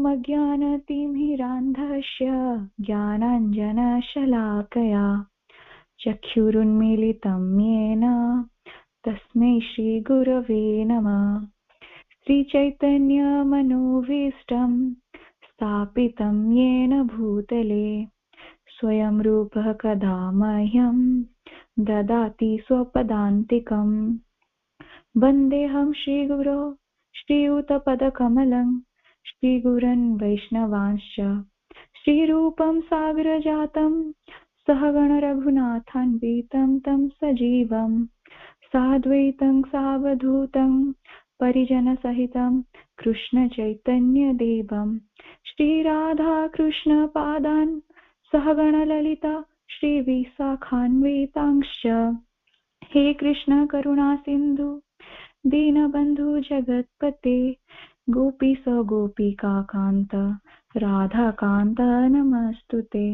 अज्ञानतिमिरान्धस्य ज्ञानाञ्जनशलाकया चक्षुरुन्मीलितं येन तस्मै श्रीगुरवे नमः। श्रीचैतन्यमनोभीष्टं स्थापितं येन भूतले स्वयं रूपः कदा मह्यं ददाति स्वपदान्तिकम्। वन्देऽहं श्रीगुरो श्रीयुतपदकमलं श्रीगुरन् वैष्णवांश्च श्रीरूपं सागरजातं सहगण रघुनाथान्वितं तं सजीवं साद्वैतं सावधूतं परिजनसहितं कृष्णचैतन्यदेवं श्रीराधाकृष्णपादान् सहगण ललिता श्रीविशाखान्वितांश्च। हे कृष्ण करुणा सिन्धु दीनबन्धु जगत्पते गोपीश गोपिकान्त राधाकान्त नमस्तुते।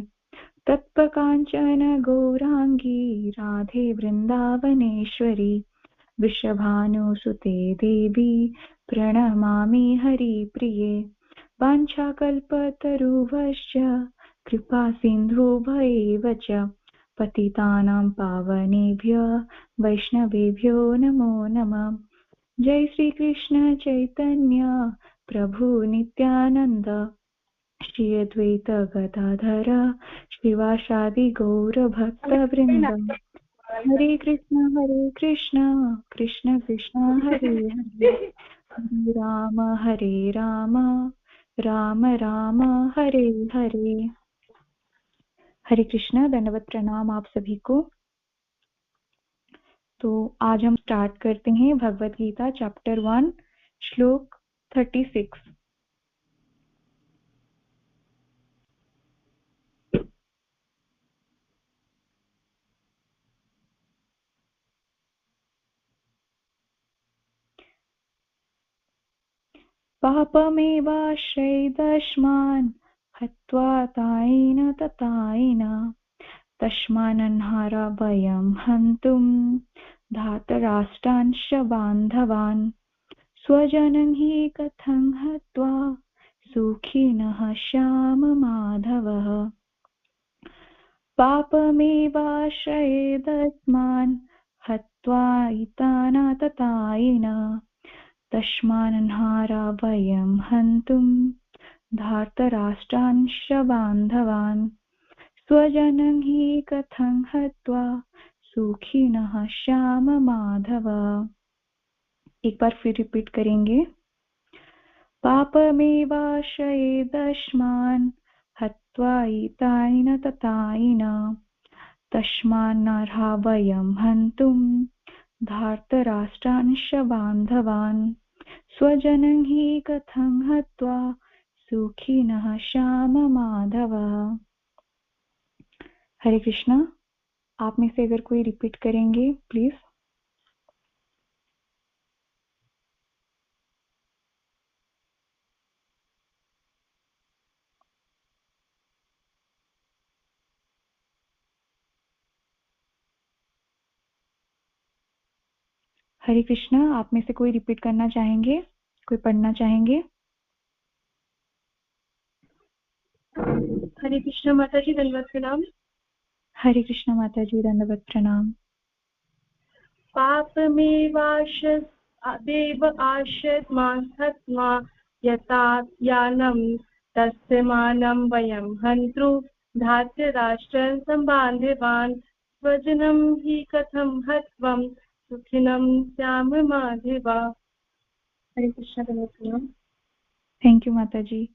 तत्प्रकाञ्चन गौराङ्गी राधे वृन्दावनेश्वरी वृषभानुसुते देवी प्रणमामि हरिप्रिये। वाञ्छाकल्पतरुभ्यश्च कृपा सिन्धुभ्येव च पतितानां पावनेभ्यो वैष्णवेभ्यो नमो नमः। जय श्री कृष्ण चैतन्य प्रभु नित्यानंद श्री अद्वैत गदाधर श्रीवासादि गौर भक्त वृंद। हरे कृष्ण कृष्ण कृष्ण हरे हरे हरे राम राम राम हरे हरे। हरे कृष्ण, दंडवत प्रणाम आप सभी को। तो आज हम स्टार्ट करते हैं भगवत गीता चैप्टर 1 श्लोक 36। पापमेवाश्रयेदस्मान् हत्वा तायेन ततायेन तस्मान्नहारा वयं हन्तुं धातराष्ट्रांश्च बान्धवान् स्वजनं हि कथं हत्वा सुखिनः श्याम माधवः। पापमेवाश्रयेदस्मान् हत्वा ततायेन तस्मान्नहारा वयं हन्तुं धार्तराष्ट्रांश्च बान्धवान् स्वजनं हि कथं हत्वा सुखिनः श्याम माधव। एक बार फिर रिपीट करेंगे। पापमेवाश्रयेदस्मान् हत्वा तायेन ततायेन तस्मान्नर्हा वयं हन्तुं धार्तराष्ट्रांश्च बान्धवान् स्वजनं हि कथं हत्वा सुखिनः श्याम माधव। हरे कृष्णा, आप में से अगर कोई रिपीट करेंगे प्लीज। हरे कृष्णा, आप में से कोई रिपीट करना चाहेंगे, कोई पढ़ना चाहेंगे? हरे कृष्ण माता जी, दंडवत प्रणाम। हरे कृष्ण माता जी, दंडवत प्रणाम। पापमेवाश्रयेदेव आश्रयेद्मां हत्वा यतायानं तस्मानं वयं हन्तु धार्तराष्ट्रान् सम्बान्धवान् स्वजनं हि कथं हत्वं सुखिनं श्याम माधव। हरे कृष्ण, दंडवत प्रणाम। थैंक यू माता जी।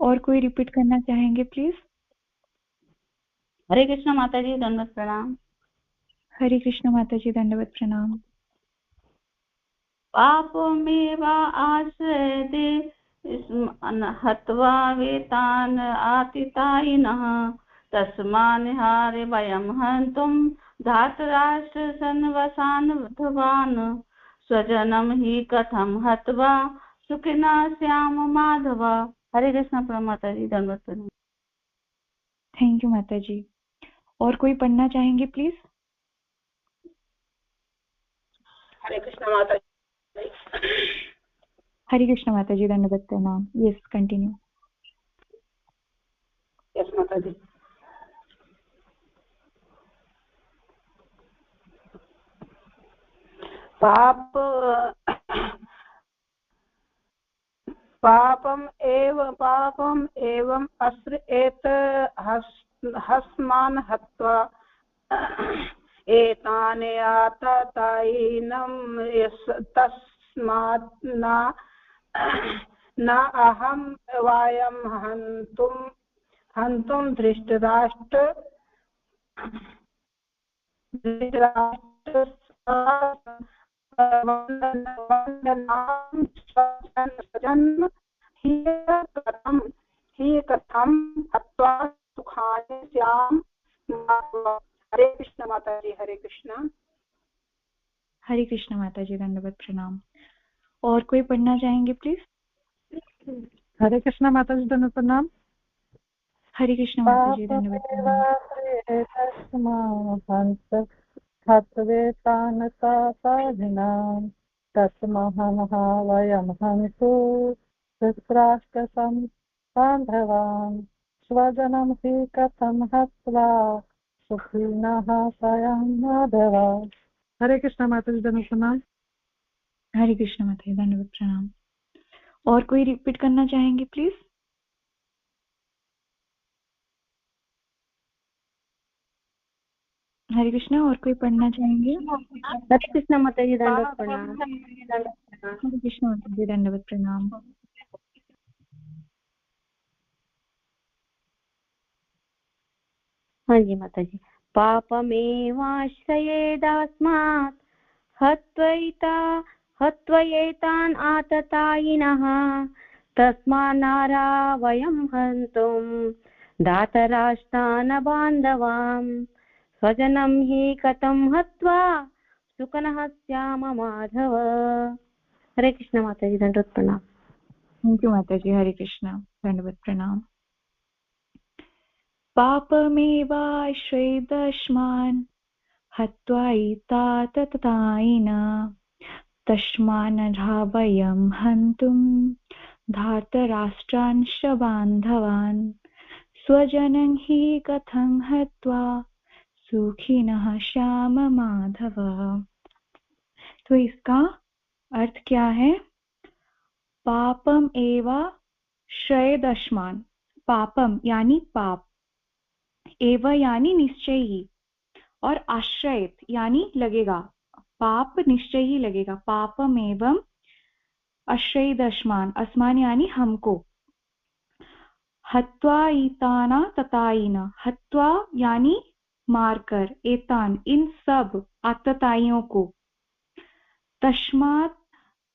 और कोई रिपीट करना चाहेंगे प्लीज? हरे कृष्ण माता जी, दंडवत प्रणाम। हरे कृष्ण माता जी, दंडवत प्रणाम। पापमेवा आश्रयते हत्वा वेतान् आतितायिनः तस्मान्नहारे वयं हन्तुं धार्तराष्ट्रसन्वसान्धवान् स्वजनं हि कथं हत्वा सुखिनः श्याम माधव। हरे कृष्ण माता जी, दंडवत प्रणाम। थैंक यू माता जी। और कोई पढ़ना चाहेंगे प्लीज? हरे कृष्ण माता जी। हरे कृष्ण माता जी, दंडवत प्रणाम। Yes, continue. यस माता जी। पापम् एवम् अस्र एत हस्मान् हत्वा एतानि आततायिनं तस्मात् न अहं वयं हन्तुं धृतराष्ट्र ही कथं हत्वा सुखानि स्याम। हरे कृष्ण माता जी। हरे कृष्ण। हरे कृष्ण माता जी, दंडवत प्रणाम। और कोई पढ़ना चाहेंगे प्लीज? हरे कृष्ण माता जी, दंडवत प्रणाम। हरे कृष्ण माता जी, दंडवत प्रणाम। वयं हन्तु धृतराष्ट्रं बान्धवान् स्वजनं हि कथं हत्वा सुखिनः स्वयं माधव। हरे कृष्ण माता जी, दंडवत प्रणाम। हरे कृष्ण माता जी, दंडवत प्रणाम। और कोई रिपीट करना चाहेंगे प्लीज? हरे कृष्ण। और कोई पढ़ना चाहेंगे? हरे कृष्ण माता जी, दंडवत प्रणाम। हरे कृष्ण माता जी, दंडवत प्रणाम। हाँ जी माता जी। पापमेवाश्रयेदस्मात् हत्वैतान् आततायिनः तस्मान्नारा वयं हन्तुं धातराष्ट्रान् बान्धवान् स्वजनं हि कथं हत्वा सुखनः स्याम माधव। हरे कृष्ण माता जी, दंडवत प्रणाम। थैंक यू माता जी। हरे कृष्ण, दंडवत प्रणाम। पापमेवाश्रयेदस्मान् हत्वैताततायिना तस्मान्नरा वयं हन्तुं धार्तराष्ट्रांश्च बान्धवान् स्वजनं हि कथं हत्वा सुखिनः श्याम माधव। तो इसका अर्थ क्या है? पापम एवा श्रयेदस्मान्, पापम यानी पाप, एव यानी निश्चय ही, और आश्रयत यानी लगेगा, पाप निश्चय ही लगेगा। पापम एवं आश्रयेदस्मान्, अस्मान् यानी हमको, हत्वा ईताना ततायिना, हत्वा यानी मारकर, एतान इन सब आतताइयों को, तस्मात्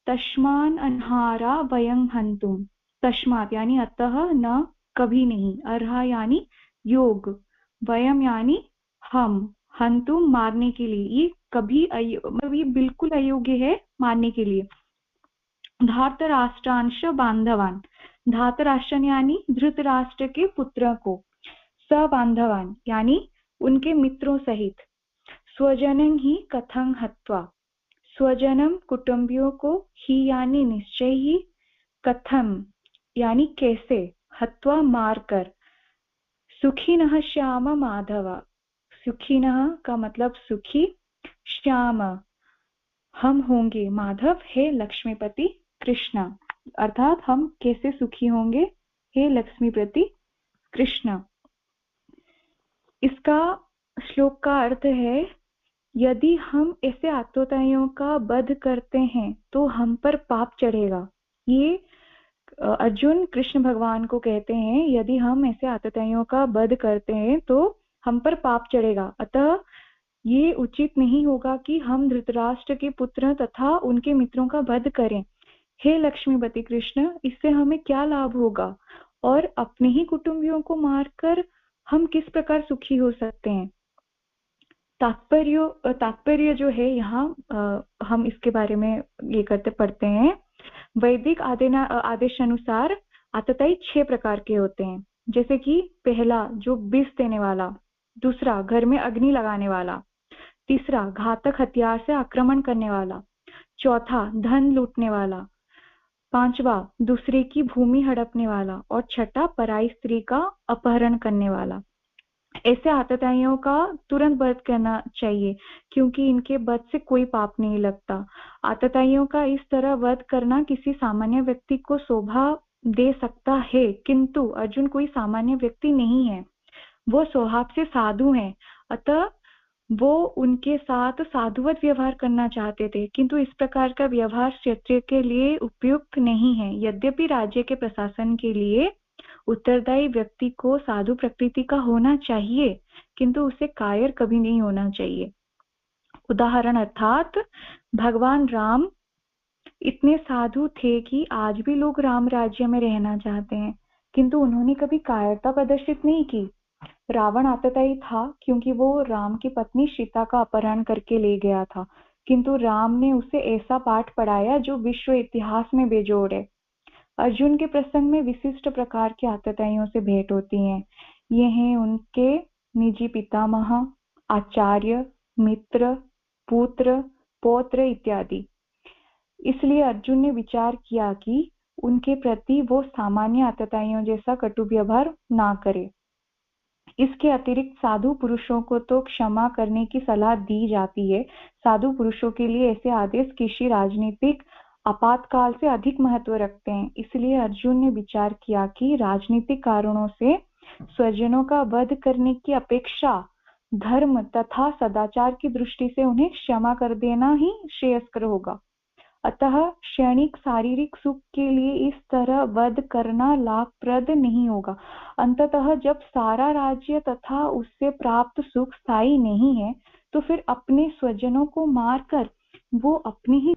तस्मान अनहारा वयं हन्तुम, तस्मात् यानी अतः, न कभी नहीं, अर्हा यानी योग, वयम यानी हम, हन्तुम मारने के लिए, ये कभी मतलब ये बिल्कुल अयोग्य है मारने के लिए। धार्तराष्ट्रांश बांधवान, धार्तराष्ट्र यानी धृतराष्ट्र के पुत्र को, सबांधवान यानी उनके मित्रों सहित, स्वजनं ही कथं हत्वा, स्वजनम कुटुंबियों को, ही यानी निश्चय ही, कथम यानी कैसे, हत्वा मारकर, सुखिनः श्याम माधव, सुखिनः का मतलब सुखी, श्याम हम होंगे, माधव हे लक्ष्मीपति कृष्ण, अर्थात हम कैसे सुखी होंगे हे लक्ष्मीपति कृष्ण। इसका श्लोक का अर्थ है, यदि हम ऐसे आतताइयों का वध करते हैं तो हम पर पाप चढ़ेगा। ये अर्जुन कृष्ण भगवान को कहते हैं, यदि हम ऐसे आतताइयों का वध करते हैं तो हम पर पाप चढ़ेगा, अतः ये उचित नहीं होगा कि हम धृतराष्ट्र के पुत्र तथा उनके मित्रों का वध करें। हे लक्ष्मीपति कृष्ण, इससे हमें क्या लाभ होगा, और अपने ही कुटुंबियों को मारकर हम किस प्रकार सुखी हो सकते हैं। तात्पर्य जो है यहाँ हम इसके बारे में ये पढ़ते हैं। वैदिक आदेश अनुसार आतताई 6 प्रकार के होते हैं, जैसे कि पहला जो विष देने वाला, दूसरा घर में अग्नि लगाने वाला, तीसरा घातक हथियार से आक्रमण करने वाला, चौथा धन लूटने वाला, 5वां दूसरे की भूमि हड़पने वाला, और 6ठा पराई स्त्री का अपहरण करने वाला। ऐसे आतताइयों का तुरंत वध करना चाहिए, क्योंकि इनके वध से कोई पाप नहीं लगता। आतताइयों का इस तरह वध करना किसी सामान्य व्यक्ति को शोभा दे सकता है, किंतु अर्जुन कोई सामान्य व्यक्ति नहीं है, वो स्वभाव से साधु हैं, अतः वो उनके साथ साधुवत व्यवहार करना चाहते थे, किंतु इस प्रकार का व्यवहार क्षत्रिय के लिए उपयुक्त नहीं है। यद्यपि राज्य के प्रशासन के लिए उत्तरदायी व्यक्ति को साधु प्रकृति का होना चाहिए, किंतु उसे कायर कभी नहीं होना चाहिए। उदाहरण अर्थात भगवान राम इतने साधु थे कि आज भी लोग राम राज्य में रहना चाहते हैं, किंतु उन्होंने कभी कायरता प्रदर्शित नहीं की। रावण आतताई था क्योंकि वो राम की पत्नी सीता का अपहरण करके ले गया था, किंतु राम ने उसे ऐसा पाठ पढ़ाया जो विश्व इतिहास में बेजोड़ है। अर्जुन के प्रसंग में विशिष्ट प्रकार की आतताइयों से भेंट होती हैं। ये हैं उनके निजी पितामह, आचार्य, मित्र, पुत्र, पौत्र इत्यादि। इसलिए अर्जुन ने विचार किया कि उनके प्रति वो सामान्य आतताइयों जैसा कटु व्यवहार ना करे। इसके अतिरिक्त साधु पुरुषों को तो क्षमा करने की सलाह दी जाती है। साधु पुरुषों के लिए ऐसे आदेश किसी राजनीतिक आपातकाल से अधिक महत्व रखते हैं। इसलिए अर्जुन ने विचार किया कि राजनीतिक कारणों से स्वजनों का वध करने की अपेक्षा धर्म तथा सदाचार की दृष्टि से उन्हें क्षमा कर देना ही श्रेयस्कर होगा। अतः क्षणिक शारीरिक सुख के लिए इस तरह वध करना लाभप्रद नहीं होगा। अंततः जब सारा राज्य तथा उससे प्राप्त सुख स्थायी नहीं है, तो फिर अपने स्वजनों को मारकर वो अपनी ही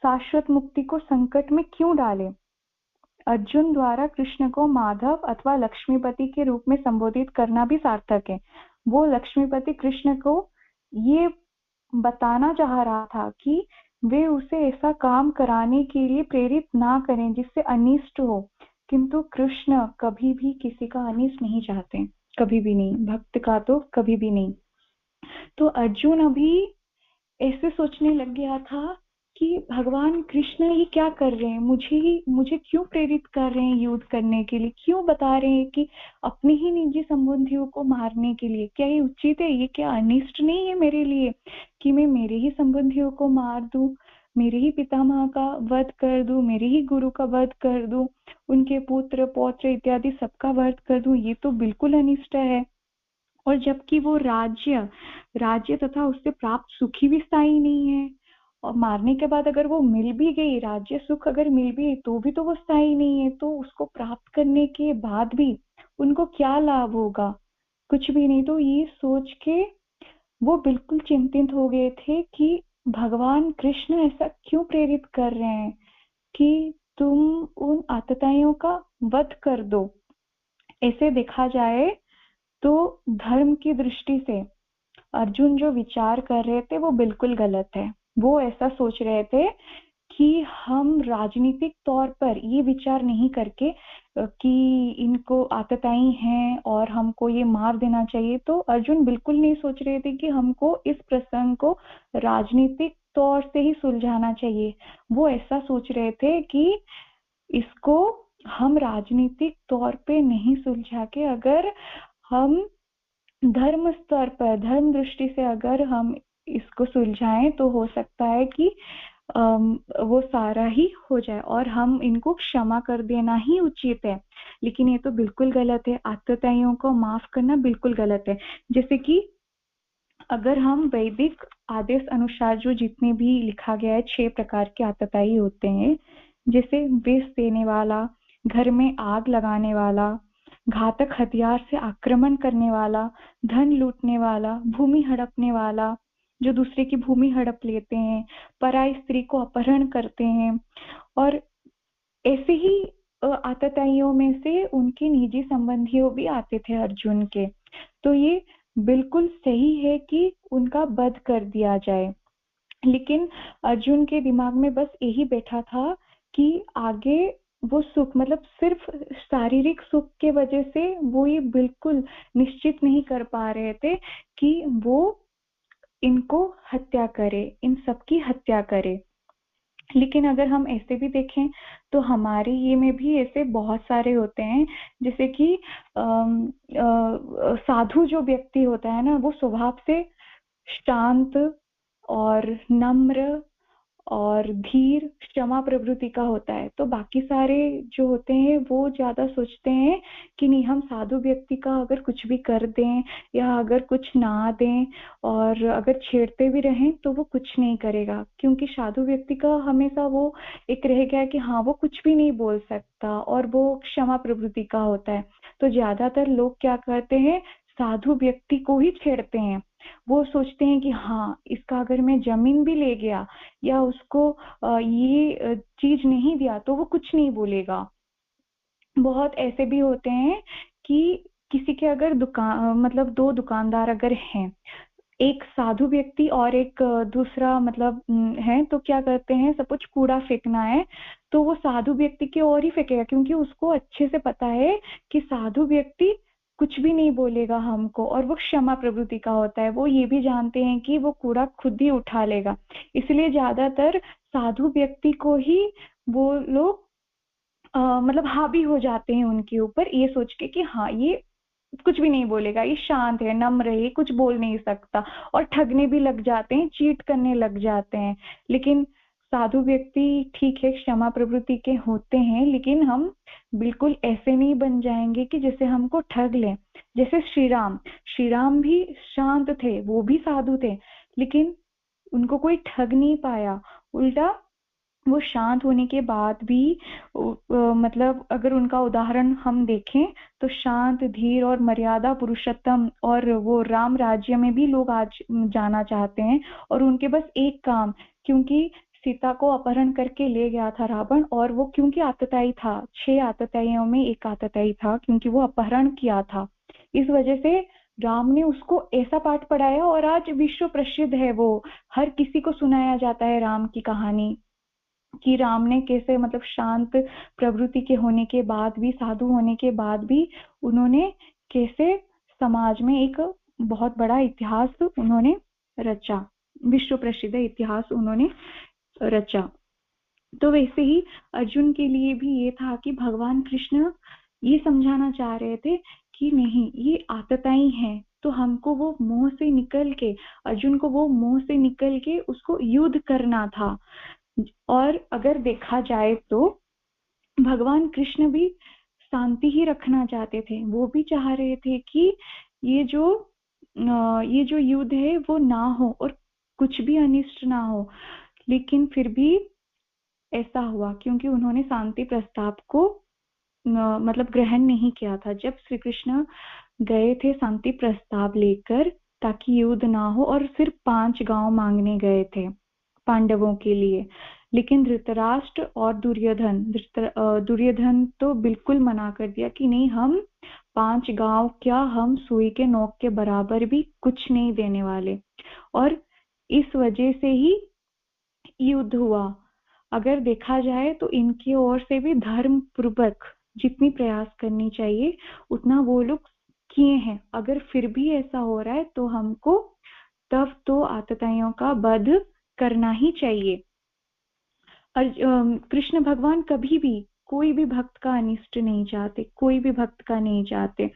शाश्वत मुक्ति को संकट में क्यों डाले। अर्जुन द्वारा कृष्ण को माधव अथवा लक्ष्मीपति के रूप में संबोधित करना भी सार्थक है। वो लक्ष्मीपति कृष्ण को ये बताना चाह रहा था कि वे उसे ऐसा काम कराने के लिए प्रेरित ना करें जिससे अनिष्ट हो, किंतु कृष्ण कभी भी किसी का अनिष्ट नहीं चाहते, कभी भी नहीं, भक्त का तो कभी भी नहीं। तो अर्जुन अभी ऐसे सोचने लग गया था कि भगवान कृष्ण ये क्या कर रहे हैं, मुझे क्यों प्रेरित कर रहे हैं युद्ध करने के लिए, क्यों बता रहे हैं कि अपने ही निजी संबंधियों को मारने के लिए। क्या ये उचित है? ये क्या अनिष्ट नहीं है मेरे लिए कि मैं मेरे ही संबंधियों को मार दूं, मेरे ही पितामह का वध कर दूं, मेरे ही गुरु का वध कर दूं, उनके पुत्र पौत्र इत्यादि सबका वध कर दूं? ये तो बिल्कुल अनिष्ट है। और जबकि वो राज्य तथा उससे प्राप्त सुखी भी स्थायी नहीं है, और मारने के बाद अगर वो मिल भी गई, राज्य सुख अगर मिल भी तो भी तो वो स्थायी नहीं है, तो उसको प्राप्त करने के बाद भी उनको क्या लाभ होगा? कुछ भी नहीं। तो ये सोच के वो बिल्कुल चिंतित हो गए थे कि भगवान कृष्ण ऐसा क्यों प्रेरित कर रहे हैं कि तुम उन आतताइयों का वध कर दो। ऐसे देखा जाए तो धर्म की दृष्टि से अर्जुन जो विचार कर रहे थे वो बिल्कुल गलत है। वो ऐसा सोच रहे थे कि हम राजनीतिक तौर पर ये विचार नहीं करके कि इनको आतताई हैं और हमको ये मार देना चाहिए, तो अर्जुन बिल्कुल नहीं सोच रहे थे कि हमको इस प्रसंग को राजनीतिक तौर से ही सुलझाना चाहिए। वो ऐसा सोच रहे थे कि इसको हम राजनीतिक तौर पे नहीं सुलझा के अगर हम धर्म स्तर पर, धर्म दृष्टि से अगर हम इसको सुलझाएं तो हो सकता है कि वो सारा ही हो जाए और हम इनको क्षमा कर देना ही उचित है। लेकिन ये तो बिल्कुल गलत है। आतताइयों को माफ करना बिल्कुल गलत है। जैसे कि अगर हम वैदिक आदेश अनुसार जो जितने भी लिखा गया है 6 प्रकार के आतताई होते हैं, जैसे विष देने वाला, घर में आग लगाने वाला, घातक हथियार से आक्रमण करने वाला, धन लूटने वाला, भूमि हड़पने वाला, जो दूसरे की भूमि हड़प लेते हैं, पराई स्त्री को अपहरण करते हैं, और ऐसे ही आतताइयों में से उनके निजी संबंधियों भी आते थे अर्जुन के। तो ये बिल्कुल सही है कि उनका वध कर दिया जाए, लेकिन अर्जुन के दिमाग में बस यही बैठा था कि आगे वो सुख, मतलब सिर्फ शारीरिक सुख के वजह से वो ये बिल्कुल निश्चित नहीं कर पा रहे थे कि वो इनको हत्या करे, इन सबकी हत्या करे। लेकिन अगर हम ऐसे भी देखें तो हमारे ये में भी ऐसे बहुत सारे होते हैं, जैसे कि साधु जो व्यक्ति होता है ना, वो स्वभाव से शांत और नम्र और धीर, क्षमा प्रवृत्ति का होता है। तो बाकी सारे जो होते हैं वो ज्यादा सोचते हैं कि नहीं, हम साधु व्यक्ति का अगर कुछ भी कर दें या अगर कुछ ना दें और अगर छेड़ते भी रहें तो वो कुछ नहीं करेगा, क्योंकि साधु व्यक्ति का हमेशा वो एक रह गया कि हाँ वो कुछ भी नहीं बोल सकता और वो क्षमा प्रवृत्ति का होता है। तो ज्यादातर लोग क्या करते हैं, साधु व्यक्ति को ही छेड़ते हैं। वो सोचते हैं कि हाँ, इसका अगर मैं जमीन भी ले गया या उसको ये चीज नहीं दिया तो वो कुछ नहीं बोलेगा। बहुत ऐसे भी होते हैं कि किसी के अगर दुकान, मतलब दो दुकानदार अगर हैं, एक साधु व्यक्ति और एक दूसरा मतलब है, तो क्या करते हैं, सपोज कूड़ा फेंकना है तो वो साधु व्यक्ति की ओर ही फेंकेगा, क्योंकि उसको अच्छे से पता है कि साधु व्यक्ति कुछ भी नहीं बोलेगा हमको, और वो क्षमा प्रवृत्ति का होता है। वो ये भी जानते हैं कि वो कूड़ा खुद ही उठा लेगा, इसलिए ज्यादातर साधु व्यक्ति को ही वो लोग मतलब हावी हो जाते हैं उनके ऊपर, ये सोच के कि हाँ ये कुछ भी नहीं बोलेगा, ये शांत है, नम्र है, कुछ बोल नहीं सकता, और ठगने भी लग जाते हैं, चीट करने लग जाते हैं। लेकिन साधु व्यक्ति ठीक है, क्षमा प्रवृत्ति के होते हैं, लेकिन हम बिल्कुल ऐसे नहीं बन जाएंगे कि जैसे हमको ठग लें। जैसे श्री राम भी शांत थे, वो भी साधु थे, लेकिन उनको कोई ठग नहीं पाया। उल्टा वो शांत होने के बाद भी मतलब अगर उनका उदाहरण हम देखें तो शांत, धीर और मर्यादा पुरुषोत्तम, और वो राम राज्य में भी लोग आज जाना चाहते हैं। और उनके बस एक काम, क्योंकि सीता को अपहरण करके ले गया था रावण, और वो क्योंकि आतताई था, 6 आतताइयों में एक आतताई था, क्योंकि वो अपहरण किया था, इस वजह से राम ने उसको ऐसा पाठ पढ़ाया और आज विश्व प्रसिद्ध है। वो हर किसी को सुनाया जाता है राम की कहानी, कि राम ने कैसे मतलब शांत प्रवृत्ति के होने के बाद भी, साधु होने के बाद भी, उन्होंने कैसे समाज में एक बहुत बड़ा इतिहास उन्होंने रचा, विश्व प्रसिद्ध इतिहास उन्होंने रचा। तो वैसे ही अर्जुन के लिए भी ये था कि भगवान कृष्ण ये समझाना चाह रहे थे कि नहीं, ये आतताई है, तो हमको वो मोह से निकल के, अर्जुन को वो मोह से निकल के उसको युद्ध करना था। और अगर देखा जाए तो भगवान कृष्ण भी शांति ही रखना चाहते थे, वो भी चाह रहे थे कि ये जो युद्ध है वो ना हो और कुछ भी अनिष्ट ना हो। लेकिन फिर भी ऐसा हुआ क्योंकि उन्होंने शांति प्रस्ताव को मतलब ग्रहण नहीं किया था। जब श्री कृष्ण गए थे शांति प्रस्ताव लेकर ताकि युद्ध ना हो, और सिर्फ 5 गांव मांगने गए थे पांडवों के लिए, लेकिन धृतराष्ट्र और दुर्योधन तो बिल्कुल मना कर दिया कि नहीं, हम 5 गांव क्या, हम सुई के नोक के बराबर भी कुछ नहीं देने वाले। और इस वजह से ही युद्ध हुआ। अगर देखा जाए तो इनकी ओर से भी धर्म पूर्वक जितनी प्रयास करनी चाहिए उतना वो लोग किए हैं। अगर फिर भी ऐसा हो रहा है तो हमको तब तो आतताइयों का वध करना ही चाहिए। कृष्ण भगवान कभी भी कोई भी भक्त का अनिष्ट नहीं चाहते, कोई भी भक्त का नहीं चाहते।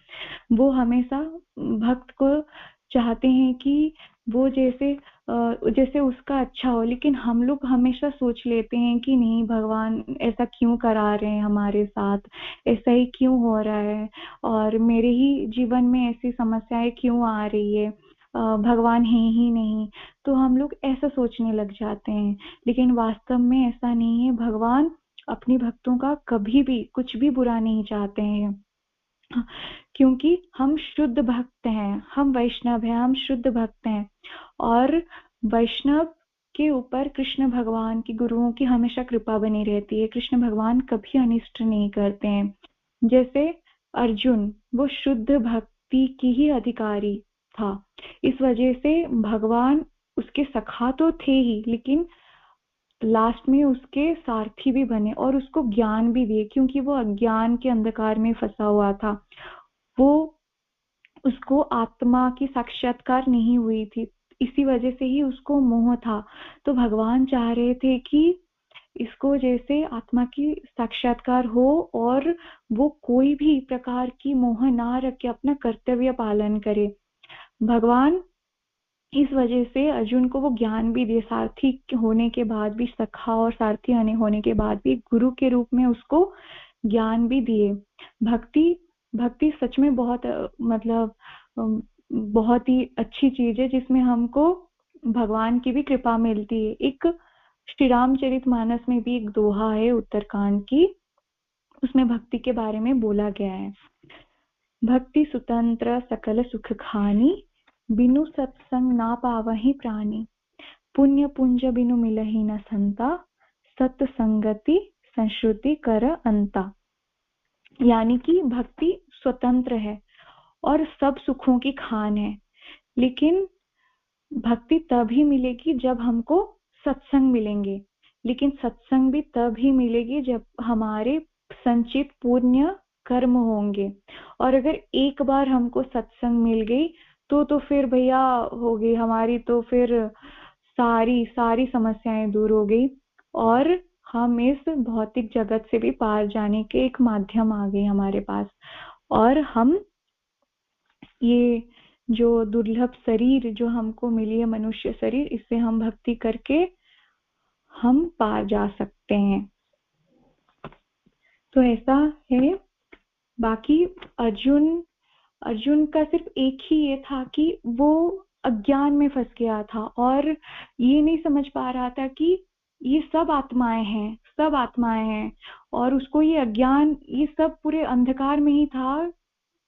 वो हमेशा भक्त को चाहते हैं कि वो जैसे उसका अच्छा हो। लेकिन हम लोग हमेशा सोच लेते हैं कि नहीं, भगवान ऐसा क्यों करा रहे हैं हमारे साथ, ऐसा ही क्यों हो रहा है, और मेरे ही जीवन में ऐसी समस्याएं क्यों आ रही है, भगवान है ही नहीं। तो हम लोग ऐसा सोचने लग जाते हैं, लेकिन वास्तव में ऐसा नहीं है। भगवान अपने भक्तों का कभी भी कुछ भी बुरा नहीं चाहते हैं, क्योंकि हम शुद्ध भक्त हैं, हम वैष्णव हैं, हम शुद्ध भक्त हैं। और वैष्णव के ऊपर कृष्ण भगवान की, गुरुओं की हमेशा कृपा बनी रहती है। कृष्ण भगवान कभी अनिष्ट नहीं करते हैं। जैसे अर्जुन, वो शुद्ध भक्ति की ही अधिकारी था, इस वजह से भगवान उसके सखा तो थे ही, लेकिन लास्ट में उसके सारथी भी बने और उसको ज्ञान भी दिए, क्योंकि वो अज्ञान के अंधकार में फंसा हुआ था। वो उसको आत्मा की साक्षात्कार नहीं हुई थी, इसी वजह से ही उसको मोह था। तो भगवान चाह रहे थे कि इसको जैसे आत्मा की साक्षात्कार हो और वो कोई भी प्रकार की मोह ना रखे, अपना कर्तव्य पालन करे। भगवान इस वजह से अर्जुन को वो ज्ञान भी दिए, सारथी होने के बाद भी, सखा और सारथी होने के बाद भी गुरु के रूप में उसको ज्ञान भी दिए। भक्ति सच में बहुत मतलब बहुत ही अच्छी चीज है, जिसमें हमको भगवान की भी कृपा मिलती है। एक श्री रामचरितमानस में भी एक दोहा है उत्तरकांड की, उसमें भक्ति के बारे में बोला गया है। भक्ति स्वतंत्र सकल सुख खानी, बिनु सत्संग ना पावहि प्राणी। पुण्य पुंज बिनु मिलहि न संता, सत्संगति संश्रुति कर अंता। यानी कि भक्ति स्वतंत्र है और सब सुखों की खान है, लेकिन भक्ति तभी मिलेगी जब हमको सत्संग मिलेंगे। लेकिन सत्संग भी तभी मिलेगी जब हमारे संचित पुण्य कर्म होंगे। और अगर एक बार हमको सत्संग मिल गई तो फिर भैया हो गई हमारी, तो फिर सारी समस्याएं दूर हो गई और हम इस भौतिक जगत से भी पार जाने के एक माध्यम आ गई हमारे पास। और हम ये जो दुर्लभ शरीर जो हमको मिली है, मनुष्य शरीर, इससे हम भक्ति करके हम पार जा सकते हैं। तो ऐसा है। बाकी अर्जुन का सिर्फ एक ही ये था कि वो अज्ञान में फंस गया था और ये नहीं समझ पा रहा था कि ये सब आत्माएं हैं और उसको ये अज्ञान, ये सब पूरे अंधकार में ही था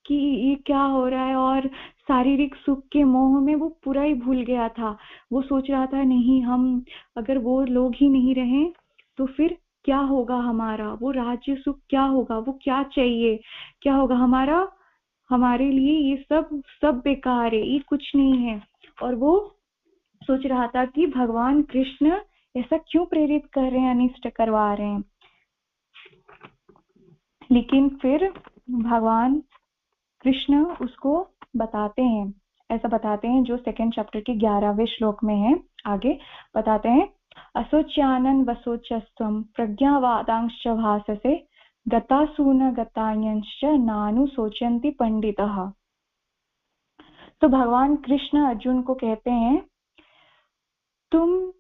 कि ये क्या हो रहा है। और शारीरिक सुख के मोह में वो पूरा ही भूल गया था। वो सोच रहा था नहीं, हम अगर वो लोग ही नहीं रहे तो फिर क्या होगा हमारा, वो राज्य सुख क्या होगा, वो क्या चाहिए, क्या होगा हमारे लिए, ये सब बेकार है, ये कुछ नहीं है। और वो सोच रहा था कि भगवान कृष्ण ऐसा क्यों प्रेरित कर रहे हैं, अनिष्ट करवा रहे हैं। लेकिन फिर भगवान कृष्ण उसको बताते हैं, ऐसा बताते हैं जो 2nd चैप्टर के 11वें श्लोक में है। आगे बताते हैं, असोच्यानन वसोचस्त्वं प्रज्ञावादांश्च भाससे, गतासून गतायंश्च नानु सोचन्ति पंडितः। तो भगवान कृष्ण अर्जुन को कहते हैं, तुम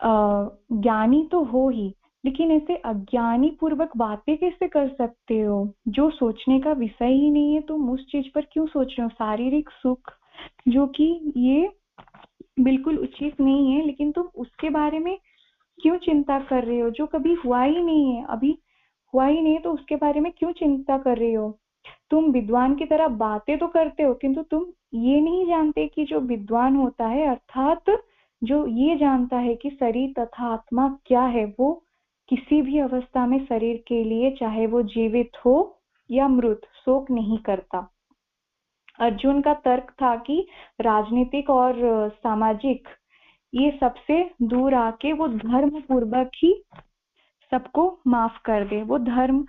ज्ञानी तो हो ही, लेकिन ऐसे अज्ञानी पूर्वक बातें कैसे कर सकते हो, जो सोचने का विषय ही नहीं है, तुम उस चीज पर क्यों सोच रहे हो। शारीरिक सुख जो कि ये बिल्कुल उचित नहीं है, लेकिन तुम उसके बारे में क्यों चिंता कर रहे हो, जो कभी हुआ ही नहीं है, अभी हुआ ही नहीं, तो उसके बारे में क्यों चिंता कर रहे हो। तुम विद्वान की तरह बातें तो करते हो, किंतु तुम ये नहीं जानते कि जो विद्वान होता है, अर्थात जो ये जानता है कि शरीर तथा आत्मा क्या है, वो किसी भी अवस्था में शरीर के लिए, चाहे वो जीवित हो या मृत, शोक नहीं करता। अर्जुन का तर्क था कि राजनीतिक और सामाजिक ये सबसे दूर आके वो धर्म पूर्वक ही सबको माफ कर दे। वो धर्म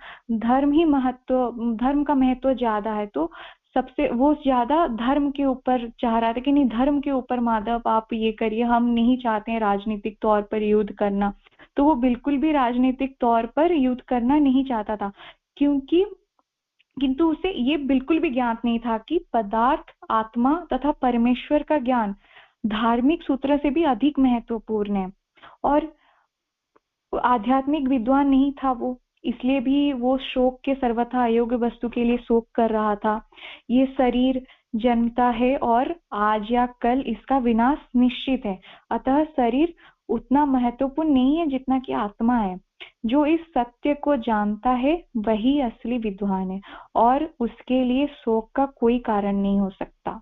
का महत्व ज्यादा है, तो सबसे वो ज्यादा धर्म के ऊपर चाह रहा था कि नहीं, धर्म के ऊपर माधव आप ये करिए, हम नहीं चाहते हैं राजनीतिक तौर पर युद्ध करना। तो वो बिल्कुल भी राजनीतिक तौर पर युद्ध करना नहीं चाहता था, किंतु उसे ये बिल्कुल भी ज्ञात नहीं था कि पदार्थ, आत्मा तथा परमेश्वर का ज्ञान धार्मिक सूत्र से भी अधिक महत्वपूर्ण है। और आध्यात्मिक विद्वान नहीं था वो, इसलिए भी वो शोक के सर्वथा अयोग्य वस्तु के लिए शोक कर रहा था। ये शरीर जन्मता है और आज या कल इसका विनाश निश्चित है, अतः शरीर उतना महत्वपूर्ण नहीं है जितना कि आत्मा है। जो इस सत्य को जानता है वही असली विद्वान है और उसके लिए शोक का कोई कारण नहीं हो सकता।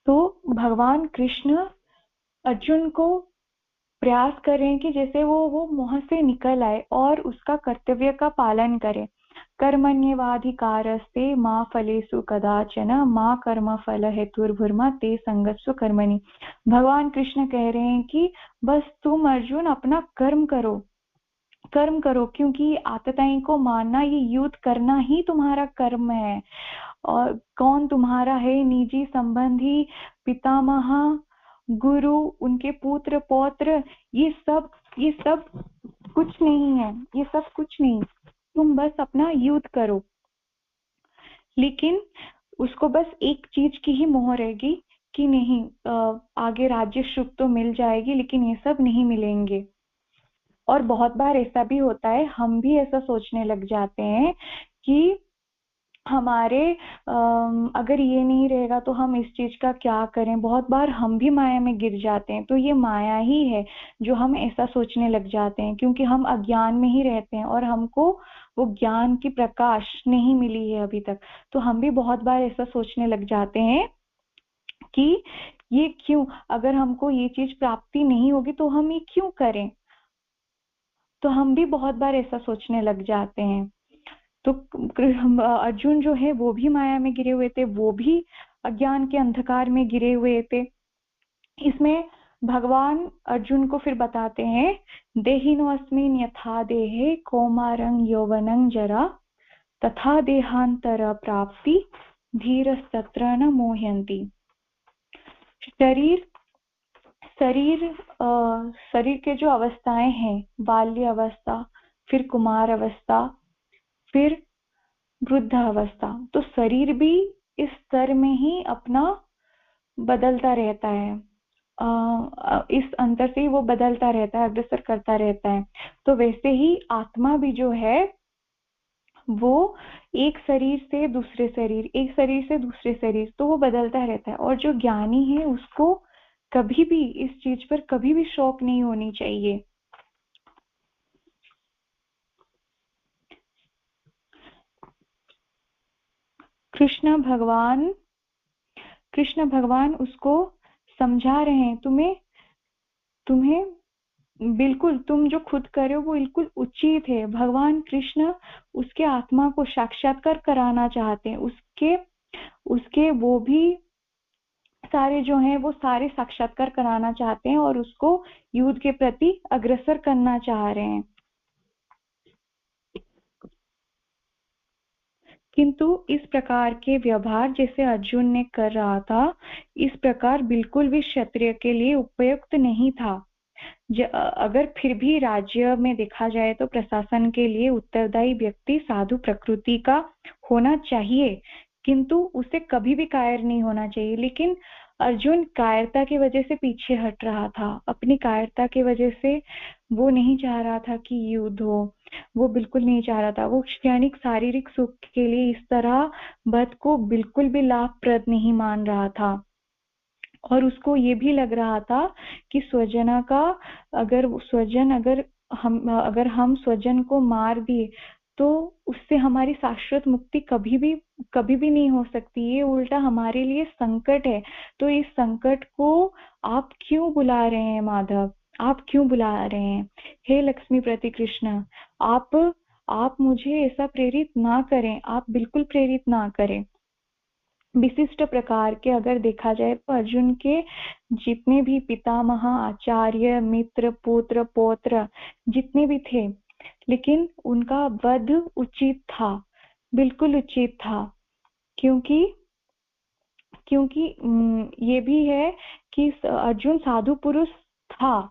तो भगवान कृष्ण अर्जुन को प्रयास करें कि जैसे वो मोह से निकल आए और उसका कर्तव्य का पालन करे। कर्मण्येवाधिकारस्ते मा फलेषु कदाचन मा कर्म फल हेतुर्भुर्मा ते संगस्व कर्मणि। भगवान कृष्ण कह रहे हैं कि बस तुम अर्जुन अपना कर्म करो, क्योंकि आतताई को मानना, ये युद्ध करना ही तुम्हारा कर्म है। और कौन तुम्हारा है निजी संबंधी, पितामह, गुरु, उनके पुत्र पौत्र, ये सब कुछ नहीं है, ये सब कुछ नहीं। तुम बस अपना युद्ध करो। लेकिन उसको बस एक चीज की ही मोह रहेगी कि नहीं, आगे राज्य सुख तो मिल जाएगी, लेकिन ये सब नहीं मिलेंगे। और बहुत बार ऐसा भी होता है, हम भी ऐसा सोचने लग जाते हैं कि हमारे अगर ये नहीं रहेगा तो हम इस चीज का क्या करें। बहुत बार हम भी माया में गिर जाते हैं। तो ये माया ही है जो हम ऐसा सोचने लग जाते हैं, क्योंकि हम अज्ञान में ही रहते हैं और हमको वो ज्ञान की प्रकाश नहीं मिली है अभी तक। तो हम भी बहुत बार ऐसा सोचने लग जाते हैं कि ये क्यों, अगर हमको ये चीज प्राप्ति नहीं होगी तो हम ये क्यों करें। तो हम भी बहुत बार ऐसा सोचने लग जाते हैं। तो अर्जुन जो है वो भी माया में गिरे हुए थे, वो भी अज्ञान के अंधकार में गिरे हुए थे। इसमें भगवान अर्जुन को फिर बताते हैं, देहिनोऽस्मिन् यथा देहे कौमारं यौवनं जरा तथा देहांतर प्राप्ति धीरस्तत्र न मोह्यन्ति। शरीर के जो अवस्थाएं हैं, बाल्य अवस्था, फिर कुमार अवस्था, फिर वृद्ध अवस्था, तो शरीर भी इस स्तर में ही अपना बदलता रहता है। इस अंतर से ही वो बदलता रहता है, अग्रसर करता रहता है। तो वैसे ही आत्मा भी जो है वो एक शरीर से दूसरे शरीर, एक शरीर से दूसरे शरीर, तो वो बदलता रहता है। और जो ज्ञानी है उसको कभी भी इस चीज पर कभी भी शौक नहीं होनी चाहिए। कृष्ण भगवान उसको समझा रहे हैं, तुम्हें बिल्कुल तुम जो खुद कर रहे हो वो बिल्कुल उचित है। भगवान कृष्ण उसके आत्मा को साक्षात्कार कराना चाहते हैं, उसके वो भी सारे जो हैं वो सारे साक्षात्कार कराना चाहते हैं और उसको युद्ध के प्रति अग्रसर करना चाह रहे हैं। किंतु इस प्रकार के व्यवहार जैसे अर्जुन ने कर रहा था, इस प्रकार बिल्कुल भी क्षत्रिय के लिए उपयुक्त नहीं था। अगर फिर भी राज्य में देखा जाए तो प्रशासन के लिए उत्तरदायी व्यक्ति साधु प्रकृति का होना चाहिए, किंतु उसे कभी भी कायर नहीं होना चाहिए। लेकिन अर्जुन कायरता की वजह से पीछे हट रहा था, अपनी कायरता की वजह से वो नहीं चाह रहा था कि युद्ध हो, वो बिल्कुल नहीं चाह रहा था। वो क्षणिक शारीरिक सुख के लिए इस तरह वध को बिल्कुल भी लाभप्रद नहीं मान रहा था। और उसको ये भी लग रहा था कि स्वजन का अगर हम स्वजन को मार दिए तो उससे हमारी शाश्वत मुक्ति कभी भी नहीं हो सकती, ये उल्टा हमारे लिए संकट है। तो इस संकट को आप क्यों बुला रहे हैं माधव, आप क्यों बुला रहे हैं? हे लक्ष्मी प्रति कृष्ण, आप मुझे ऐसा प्रेरित ना करें, आप बिल्कुल प्रेरित ना करें। विशिष्ट प्रकार के अगर देखा जाए तो अर्जुन के जितने भी पितामह, आचार्य, मित्र, पुत्र, पौत्र जितने भी थे, लेकिन उनका वध उचित था, बिल्कुल उचित था। क्योंकि ये भी है कि अर्जुन साधु पुरुष था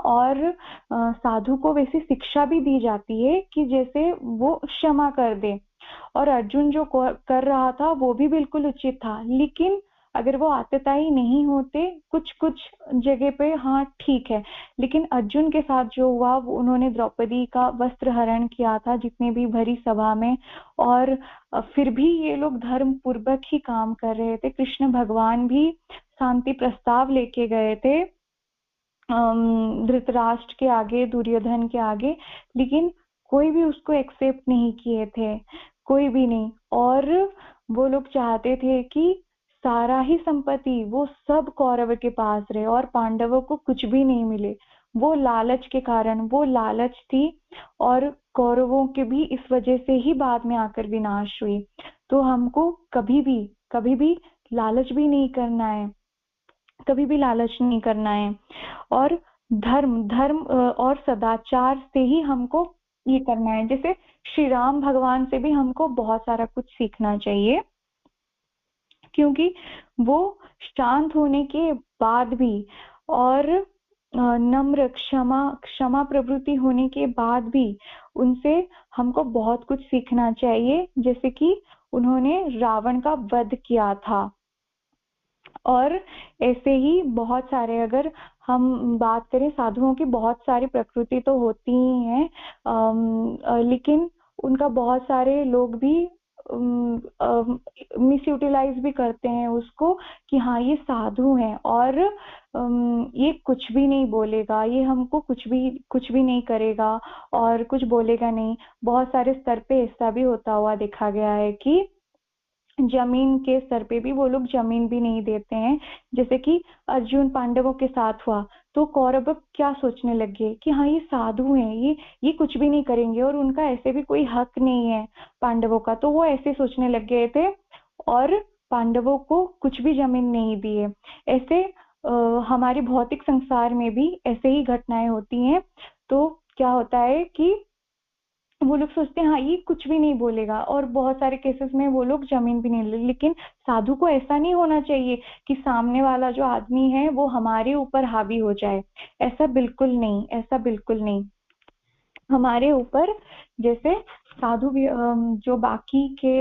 और साधु को वैसे शिक्षा भी दी जाती है कि जैसे वो क्षमा कर दे, और अर्जुन जो कर रहा था वो भी बिल्कुल उचित था। लेकिन अगर वो आतताई नहीं होते कुछ जगह पे, हाँ ठीक है, लेकिन अर्जुन के साथ जो हुआ, उन्होंने द्रौपदी का वस्त्र हरण किया था जितने भी भरी सभा में, और फिर भी ये लोग धर्म पूर्वक ही काम कर रहे थे। कृष्ण भगवान भी शांति प्रस्ताव लेके गए थे धृतराष्ट्र के आगे, दुर्योधन के आगे, लेकिन कोई भी उसको एक्सेप्ट नहीं किए थे, कोई भी नहीं। और वो लोग चाहते थे कि सारा ही संपत्ति वो सब कौरव के पास रहे और पांडवों को कुछ भी नहीं मिले। वो लालच के कारण, वो लालच थी, और कौरवों के भी इस वजह से ही बाद में आकर विनाश हुई। तो हमको कभी भी लालच भी नहीं करना है, कभी भी लालच नहीं करना है। और धर्म और सदाचार से ही हमको ये करना है। जैसे श्री राम भगवान से भी हमको बहुत सारा कुछ सीखना चाहिए, क्योंकि वो शांत होने के बाद भी और नम्र क्षमा प्रवृत्ति होने के बाद भी उनसे हमको बहुत कुछ सीखना चाहिए। जैसे कि उन्होंने रावण का वध किया था, और ऐसे ही बहुत सारे, अगर हम बात करें साधुओं की, बहुत सारी प्रकृति तो होती ही है, लेकिन उनका बहुत सारे लोग भी मिस यूटिलाइज भी करते हैं उसको, कि हाँ ये साधु हैं और ये कुछ भी नहीं बोलेगा, ये हमको कुछ भी नहीं करेगा और कुछ बोलेगा नहीं। बहुत सारे स्तर पे ऐसा भी होता हुआ देखा गया है कि जमीन के स्तर पे भी वो लोग जमीन भी नहीं देते हैं। जैसे कि अर्जुन पांडवों के साथ हुआ, तो कौरव क्या सोचने लगे कि हाँ ये साधु हैं, ये कुछ भी नहीं करेंगे और उनका ऐसे भी कोई हक नहीं है पांडवों का, तो वो ऐसे सोचने लग गए थे और पांडवों को कुछ भी जमीन नहीं दिए। ऐसे हमारे भौतिक संसार में भी ऐसे ही घटनाएं होती हैं। तो क्या होता है कि वो लोग सोचते हैं हाँ ये कुछ भी नहीं बोलेगा, और बहुत सारे केसेस में वो लोग जमीन भी नहीं ले। लेकिन साधु को ऐसा नहीं होना चाहिए कि सामने वाला जो आदमी है वो हमारे ऊपर हावी हो जाए। ऐसा बिल्कुल नहीं, ऐसा बिल्कुल नहीं। हमारे ऊपर जैसे साधु जो बाकी के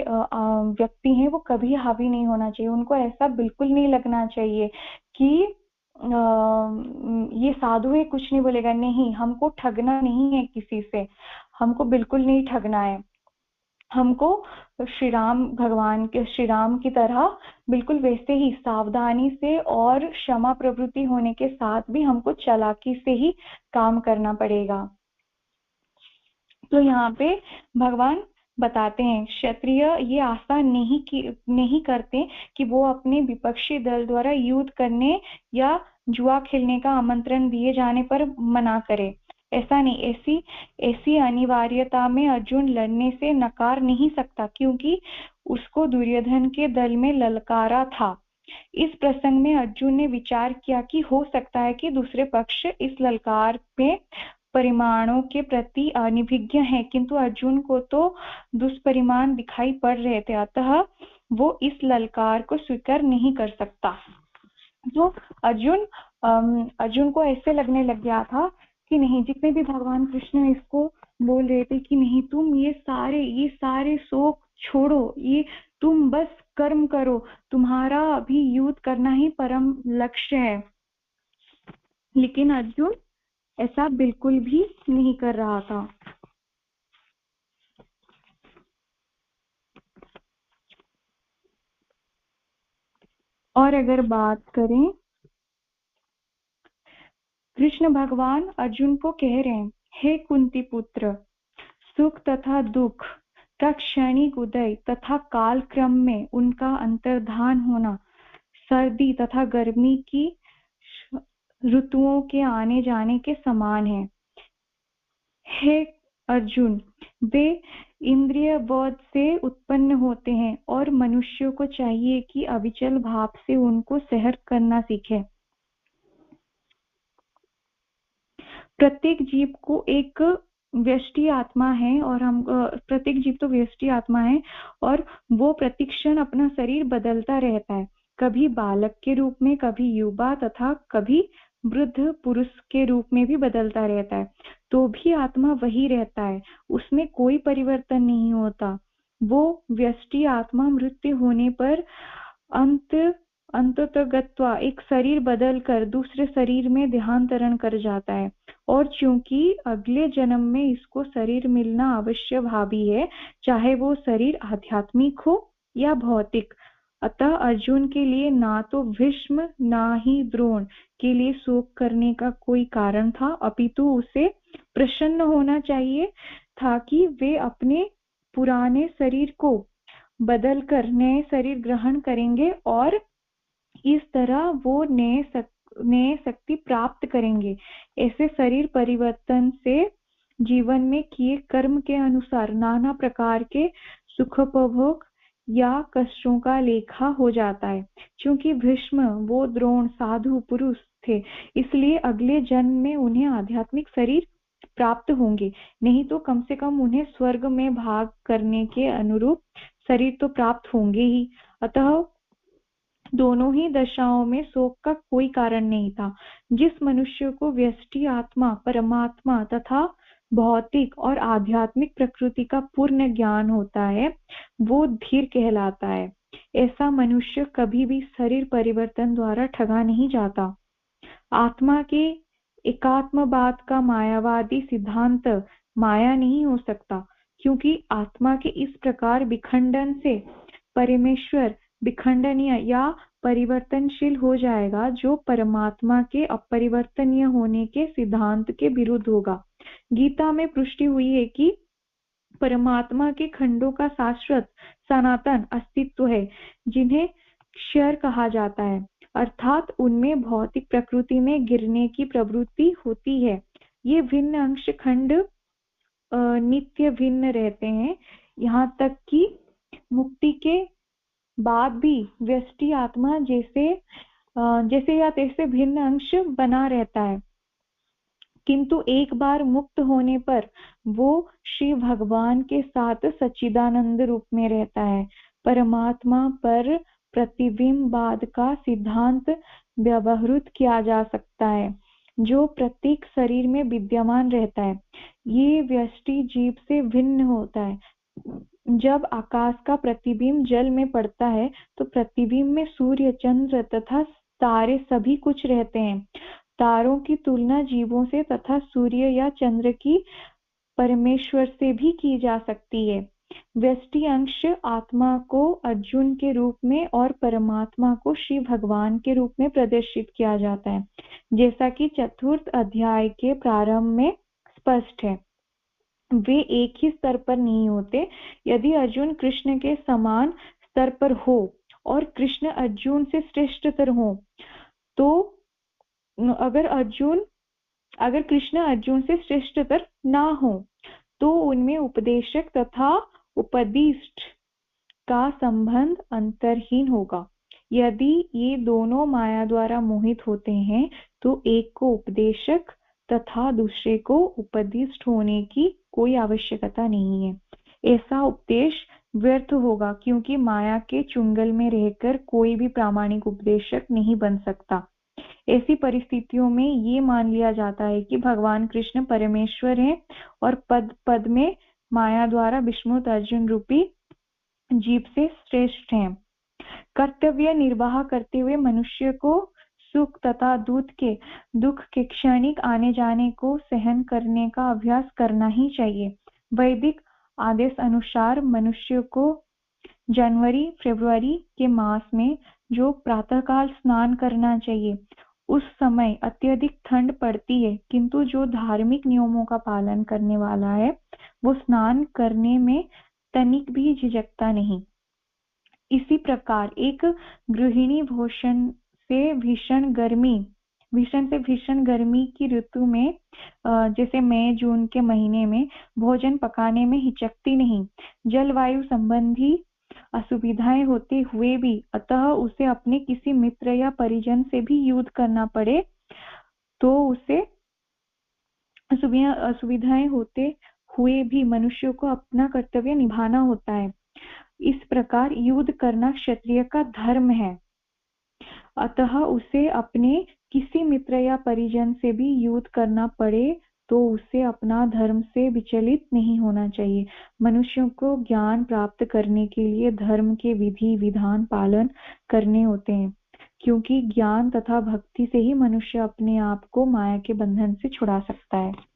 व्यक्ति हैं वो कभी हावी नहीं होना चाहिए। उनको ऐसा बिल्कुल नहीं लगना चाहिए कि ये साधु है कुछ नहीं बोलेगा। नहीं, हमको ठगना नहीं है किसी से, हमको बिल्कुल नहीं ठगना है। हमको श्री राम भगवान के, श्री राम की तरह बिल्कुल वैसे ही सावधानी से और क्षमा प्रवृत्ति होने के साथ भी हमको चालाकी से ही काम करना पड़ेगा। तो यहाँ पे भगवान बताते हैं क्षत्रिय ये आशा नहीं करते कि वो अपने विपक्षी दल द्वारा युद्ध करने या जुआ खेलने का आमंत्रण दिए जाने पर मना करे। ऐसा नहीं, ऐसी अनिवार्यता में अर्जुन लड़ने से नकार नहीं सकता, क्योंकि उसको दुर्योधन के दल में ललकारा था। इस प्रसंग में अर्जुन ने विचार किया कि हो सकता है कि दूसरे पक्ष इस ललकार में परिमाणों के प्रति अनिभिज्ञ है, किंतु अर्जुन को तो दुष्परिमाण दिखाई पड़ रहे थे, अतः वो इस ललकार को स्वीकार नहीं कर सकता। तो अर्जुन को ऐसे लगने लग गया था कि नहीं, जितने भी भगवान कृष्ण इसको बोल रहे थे कि नहीं तुम ये सारे शोक छोड़ो, ये तुम बस कर्म करो, तुम्हारा अभी युद्ध करना ही परम लक्ष्य है। लेकिन अर्जुन ऐसा बिल्कुल भी नहीं कर रहा था। और अगर बात करें, कृष्ण भगवान अर्जुन को कह रहे हैं, हे कुंती पुत्र, सुख तथा दुख का क्षणिक उदय तथा काल क्रम में उनका अंतर्धान होना सर्दी तथा गर्मी की ऋतुओं के आने जाने के समान है। हे अर्जुन, वे इंद्रिय बोध से उत्पन्न होते हैं और मनुष्यों को चाहिए कि अविचल भाव से उनको सहन करना सीखे। प्रत्येक जीव को एक व्यष्टि आत्मा है, और हम प्रत्येक जीव तो व्यष्टि आत्मा है और वो प्रतिक्षण अपना शरीर बदलता रहता है, कभी बालक के रूप में, कभी युवा तथा कभी वृद्ध पुरुष के रूप में भी बदलता रहता है। तो भी आत्मा वही रहता है, उसमें कोई परिवर्तन नहीं होता। वो व्यष्टि आत्मा मृत्यु होने पर अंततः एक शरीर बदलकर दूसरे शरीर में देहांतरण कर जाता है, और चूंकि अगले जन्म में इसको शरीर मिलना अवश्य भावी है, चाहे वो शरीर आध्यात्मिक हो या भौतिक। अतः अर्जुन के लिए ना तो भीष्म ना ही द्रोण के लिए शोक करने का कोई कारण था, अपितु उसे प्रसन्न होना चाहिए था कि वे अपने पुराने शरीर को बदलकर नए शरीर ग्रहण करेंगे और इस तरह वो नए शक्ति प्राप्त करेंगे। ऐसे शरीर परिवर्तन से जीवन में किए कर्म के अनुसार नाना प्रकार के सुखोपभोग या कष्टों का लेखा हो जाता है। क्योंकि भीष्म वो द्रोण साधु पुरुष थे, इसलिए अगले जन्म में उन्हें आध्यात्मिक शरीर प्राप्त होंगे, नहीं तो कम से कम उन्हें स्वर्ग में भाग करने के अनुरूप शरीर तो प्राप्त होंगे ही। अतः दोनों ही दशाओं में शोक का कोई कारण नहीं था। जिस मनुष्य को व्यष्टि आत्मा, परमात्मा तथा भौतिक और आध्यात्मिक प्रकृति का पूर्ण ज्ञान होता है, वो धीर कहलाता है। ऐसा मनुष्य कभी भी शरीर परिवर्तन द्वारा ठगा नहीं जाता। आत्मा के एकात्मवाद का मायावादी सिद्धांत माया नहीं हो सकता, क्योंकि आत्मा के इस प्रकार विखंडन से परमेश्वर विखंडनीय या परिवर्तनशील हो जाएगा, जो परमात्मा के अपरिवर्तनीय होने के सिद्धांत के विरुद्ध होगा। गीता में पुष्टि हुई है कि परमात्मा के खंडों का शाश्वत सनातन अस्तित्व है, जिन्हें क्षय कहा जाता है, अर्थात उनमें भौतिक प्रकृति में गिरने की प्रवृत्ति होती है। ये भिन्न अंश खंड नित्य भिन्न रहते हैं, यहाँ तक कि मुक्ति के बाद भी व्यष्टि आत्मा जैसे या तैसे भिन्न अंश बना रहता है, किंतु एक बार मुक्त होने पर वो श्री भगवान के साथ सच्चिदानंद रूप में रहता है। परमात्मा पर प्रतिबिंबवाद का सिद्धांत व्यवहृत किया जा सकता है, जो प्रत्येक शरीर में विद्यमान रहता है। ये व्यष्टि जीव से भिन्न होता है। जब आकाश का प्रतिबिंब जल में पड़ता है तो प्रतिबिंब में सूर्य, चंद्र तथा तारे सभी कुछ रहते हैं। तारों की तुलना जीवों से तथा सूर्य या चंद्र की परमेश्वर से भी की जा सकती है। व्यष्टि अंश आत्मा को अर्जुन के रूप में और परमात्मा को श्री भगवान के रूप में प्रदर्शित किया जाता है, जैसा कि चतुर्थ अध्याय के प्रारंभ में स्पष्ट है। वे एक ही स्तर पर नहीं होते। यदि अर्जुन कृष्ण के समान स्तर पर हो और कृष्ण अर्जुन से श्रेष्ठतर हो, तो अगर कृष्ण अर्जुन से श्रेष्ठतर ना हो, तो उनमें उपदेशक तथा उपदिष्ट का संबंध अंतरहीन होगा। यदि ये दोनों माया द्वारा मोहित होते हैं, तो एक को उपदेशक तथा दूसरे को उपदिष्ट होने की कोई आवश्यकता नहीं है। ऐसा उपदेश व्यर्थ होगा, क्योंकि माया के चुंगल में रहकर कोई भी प्रामाणिक उपदेशक नहीं बन सकता। ऐसी परिस्थितियों में ये मान लिया जाता है कि भगवान कृष्ण परमेश्वर हैं और पद पद में माया द्वारा विस्मृत अर्जुन रूपी जीव से श्रेष्ठ हैं। कर्तव्य निर्वाह करते हुए मनुष्य को सुख तथा दुख के क्षणिक आने जाने को सहन करने का अभ्यास करना ही चाहिए। वैदिक आदेश अनुसार मनुष्य को जनवरी फरवरी के मास में जो प्रातःकाल स्नान करना चाहिए, उस समय अत्यधिक ठंड पड़ती है, किंतु जो धार्मिक नियमों का पालन करने वाला है वो स्नान करने में तनिक भी झिझकता नहीं। इसी प्रकार एक गृहिणी भीषण से भीषण गर्मी की ऋतु में, जैसे मई जून के महीने में, भोजन पकाने में हिचकती नहीं। जलवायु संबंधी असुविधाएं होते हुए भी, अतः उसे अपने किसी मित्र या परिजन से भी युद्ध करना पड़े तो उसे असुविधाएं होते हुए भी मनुष्य को अपना कर्तव्य निभाना होता है। इस प्रकार युद्ध करना क्षत्रिय का धर्म है, अतः उसे अपने किसी मित्र या परिजन से भी युद्ध करना पड़े तो उसे अपना धर्म से विचलित नहीं होना चाहिए। मनुष्यों को ज्ञान प्राप्त करने के लिए धर्म के विधि विधान पालन करने होते हैं, क्योंकि ज्ञान तथा भक्ति से ही मनुष्य अपने आप को माया के बंधन से छुड़ा सकता है।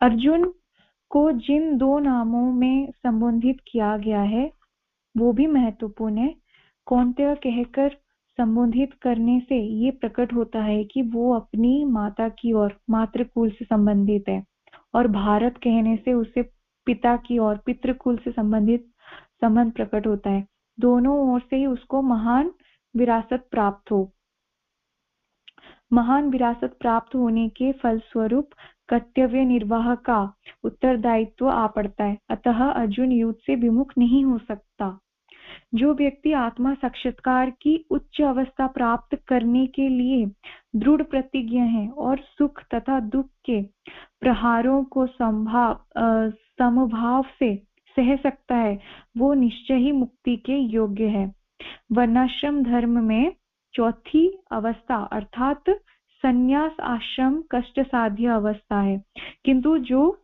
अर्जुन को जिन दो नामों में संबोधित किया गया है वो भी महत्वपूर्ण है। कौन्तेय कहकर संबोधित करने से ये प्रकट होता है कि वो अपनी माता की ओर मातृकुल से संबंधित है, और भारत कहने से उसे पिता की ओर पितृकुल से संबंधित संबंध प्रकट होता है। दोनों ओर से ही उसको महान विरासत प्राप्त होने के फलस्वरूप कर्तव्य निर्वाह का उत्तरदायित्व आ पड़ता है। अतः अर्जुन युद्ध से विमुख नहीं हो सकता। जो व्यक्ति आत्मा साक्षात्कार की उच्च अवस्था प्राप्त करने के लिए दृढ़ प्रतिज्ञ है और सुख तथा दुख के प्रहारों को समभाव से सह सकता है, वो निश्चय ही मुक्ति के योग्य है। वर्णाश्रम धर्म में चौथी अवस्था अर्थात संन्यास आश्रम कष्ट साध्य अवस्था है, किंतु जो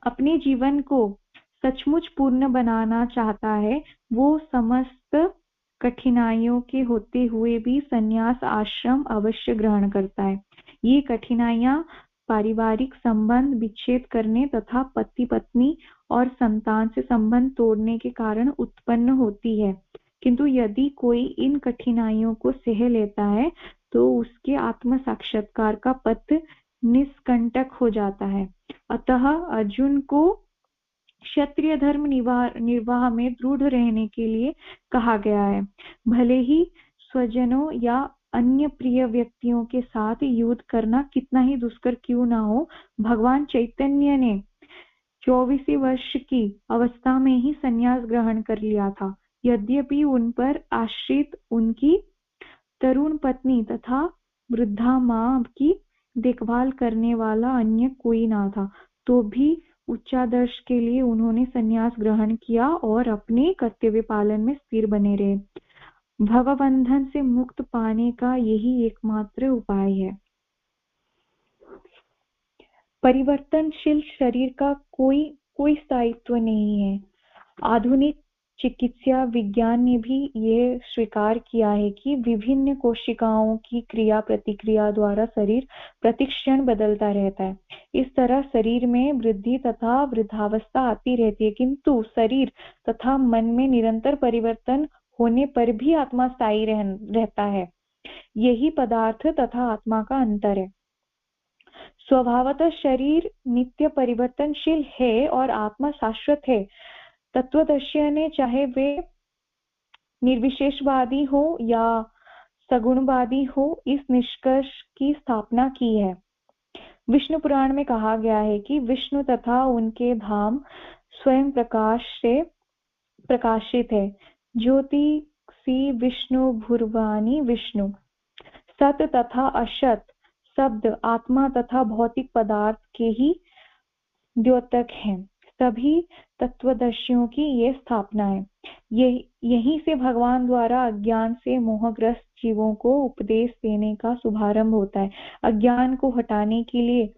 अपने जीवन को सचमुच पूर्ण बनाना चाहता है वो समस्त कठिनाइयों के होते हुए भी संन्यास आश्रम अवश्य ग्रहण करता है। ये कठिनाइयां पारिवारिक संबंध विच्छेद करने तथा पति पत्नी और संतान से संबंध तोड़ने के कारण उत्पन्न होती है, किंतु यदि कोई इन कठिनाइयों को सह लेता है तो उसके आत्म साक्षात्कार का पथ निष्कंटक हो जाता है। अतः अर्जुन को क्षत्रिय धर्म निर्वाह में दृढ़ रहने के लिए कहा गया है। भले ही स्वजनों या अन्य प्रिय व्यक्तियों के साथ युद्ध करना कितना ही दुष्कर क्यों ना हो, भगवान चैतन्य ने 24 वर्ष की अवस्था में ही संन्यास ग्रहण कर लिया था। यद्यपि उन पर आश्रित उनकी तरुण पत्नी तथा वृद्धा मां की देखभाल करने वाला अन्य कोई ना था, तो भी उच्चादर्श के लिए उन्होंने संन्यास ग्रहण किया और अपने कर्तव्य पालन में स्थिर बने रहे। भवबंधन से मुक्त पाने का यही एकमात्र उपाय है। परिवर्तनशील शरीर का कोई स्थायित्व नहीं है। आधुनिक चिकित्सा विज्ञान ने भी ये स्वीकार किया है कि विभिन्न कोशिकाओं की क्रिया प्रतिक्रिया द्वारा शरीर प्रतिक्षण बदलता रहता है। इस तरह शरीर में वृद्धि तथा वृद्धावस्था आती रहती है, किंतु शरीर तथा मन में निरंतर परिवर्तन होने पर भी आत्मा स्थायी रहता है। यही पदार्थ तथा आत्मा का अंतर है। स्वभावतः शरीर नित्य परिवर्तनशील है और आत्मा शाश्वत है। तत्वदर्शियों ने चाहे वे निर्विशेषवादी हो या सगुणवादी हो, इस निष्कर्ष की स्थापना की है। विष्णु पुराण में कहा गया है कि विष्णु तथा उनके धाम स्वयं प्रकाश से प्रकाशित है। ज्योतिषी विष्णु भुर्वाणी विष्णु। सत तथा असत शब्द आत्मा तथा भौतिक पदार्थ के ही द्योतक हैं। सभी तत्वदर्शियों की ये स्थापना है। यहीं से भगवान द्वारा अज्ञान से मोहग्रस्त जीवों को उपदेश देने का शुभारंभ होता है। अज्ञान को हटाने के लिए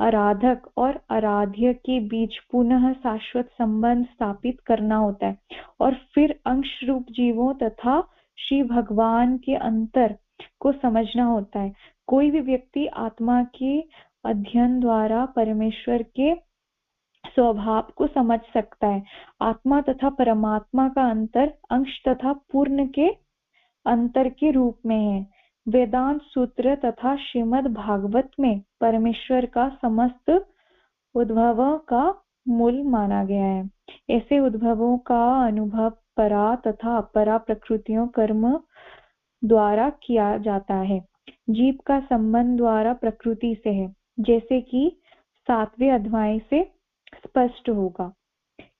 आराधक और आराध्य के बीच पुनः शाश्वत संबंध स्थापित करना होता है और फिर अंश रूप जीवों तथा श्री भगवान के अंतर को समझना होता है। कोई भी व्यक्ति आत्मा के अध्ययन द्वारा परमेश्वर के स्वभाव को समझ सकता है। आत्मा तथा परमात्मा का अंतर अंश तथा पूर्ण के अंतर के रूप में है। वेदांत सूत्र तथा श्रीमद् भागवत में परमेश्वर का समस्त उद्भवों का मूल माना गया है। ऐसे उद्भवों का अनुभव परा तथा अपरा प्रकृतियों कर्म द्वारा किया जाता है। जीव का संबंध द्वारा प्रकृति से है, जैसे कि 7वें अध्याय से स्पष्ट होगा।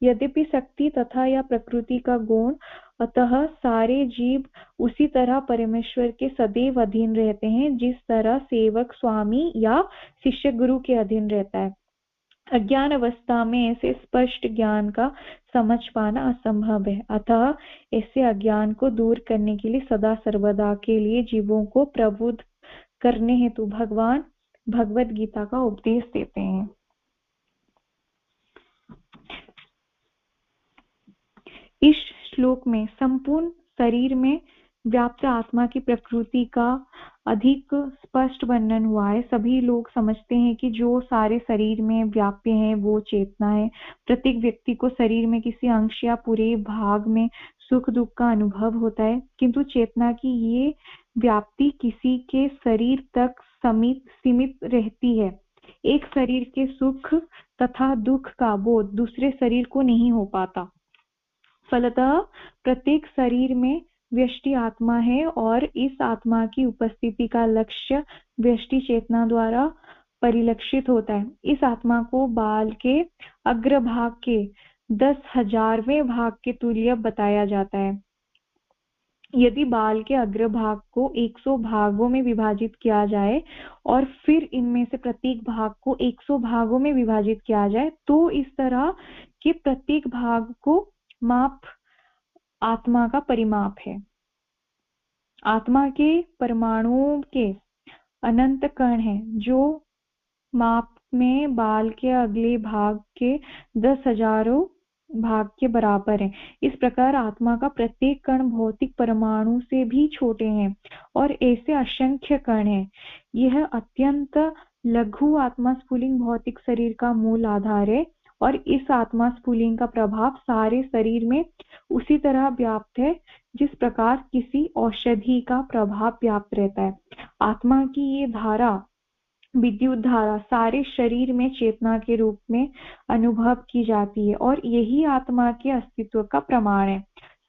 यद्यपि शक्ति तथा या प्रकृति का गुण, अतः सारे जीव उसी तरह परमेश्वर के सदैव अधीन रहते हैं जिस तरह सेवक स्वामी या शिष्य गुरु के अधीन रहता है। अज्ञान अवस्था में ऐसे स्पष्ट ज्ञान का समझ पाना असंभव है। अतः ऐसे अज्ञान को दूर करने के लिए सदा सर्वदा के लिए जीवों को प्रबुद्ध करने हेतु भगवान भगवत गीता का उपदेश देते हैं। इस श्लोक में संपूर्ण शरीर में व्याप्त आत्मा की प्रकृति का अधिक स्पष्ट वर्णन हुआ है। सभी लोग समझते हैं कि जो सारे शरीर में व्याप्य है वो चेतना है। प्रत्येक व्यक्ति को शरीर में किसी अंश या पूरे भाग में सुख दुख का अनुभव होता है, किंतु चेतना की ये व्याप्ति किसी के शरीर तक सीमित रहती है। एक शरीर के सुख तथा दुख का बोध दूसरे शरीर को नहीं हो पाता। फलतः प्रत्येक शरीर में व्यष्टि आत्मा है और इस आत्मा की उपस्थिति का लक्ष्य व्यष्टि चेतना द्वारा परिलक्षित होता है। इस आत्मा को बाल के अग्रभाग के 10,000वें भाग के तुल्य बताया जाता है। यदि बाल के अग्रभाग को 100 भागों में विभाजित किया जाए और फिर इनमें से प्रत्येक भाग को 100 भागों में विभाजित किया जाए तो इस तरह के प्रत्येक भाग को माप आत्मा का परिमाप है। आत्मा के परमाणुओं के अनंत कण हैं जो माप में बाल के अगले भाग के 10,000 भाग के बराबर है। इस प्रकार आत्मा का प्रत्येक कण भौतिक परमाणु से भी छोटे हैं और ऐसे असंख्य कण हैं। यह अत्यंत लघु आत्मा स्फुलिंग भौतिक शरीर का मूल आधार है और इस आत्मा स्फुलिंग का प्रभाव सारे शरीर में उसी तरह व्याप्त है जिस प्रकार किसी औषधि का प्रभाव व्याप्त रहता है। आत्मा की ये धारा, विद्युत धारा, सारे शरीर में चेतना के रूप में अनुभव की जाती है और यही आत्मा के अस्तित्व का प्रमाण है।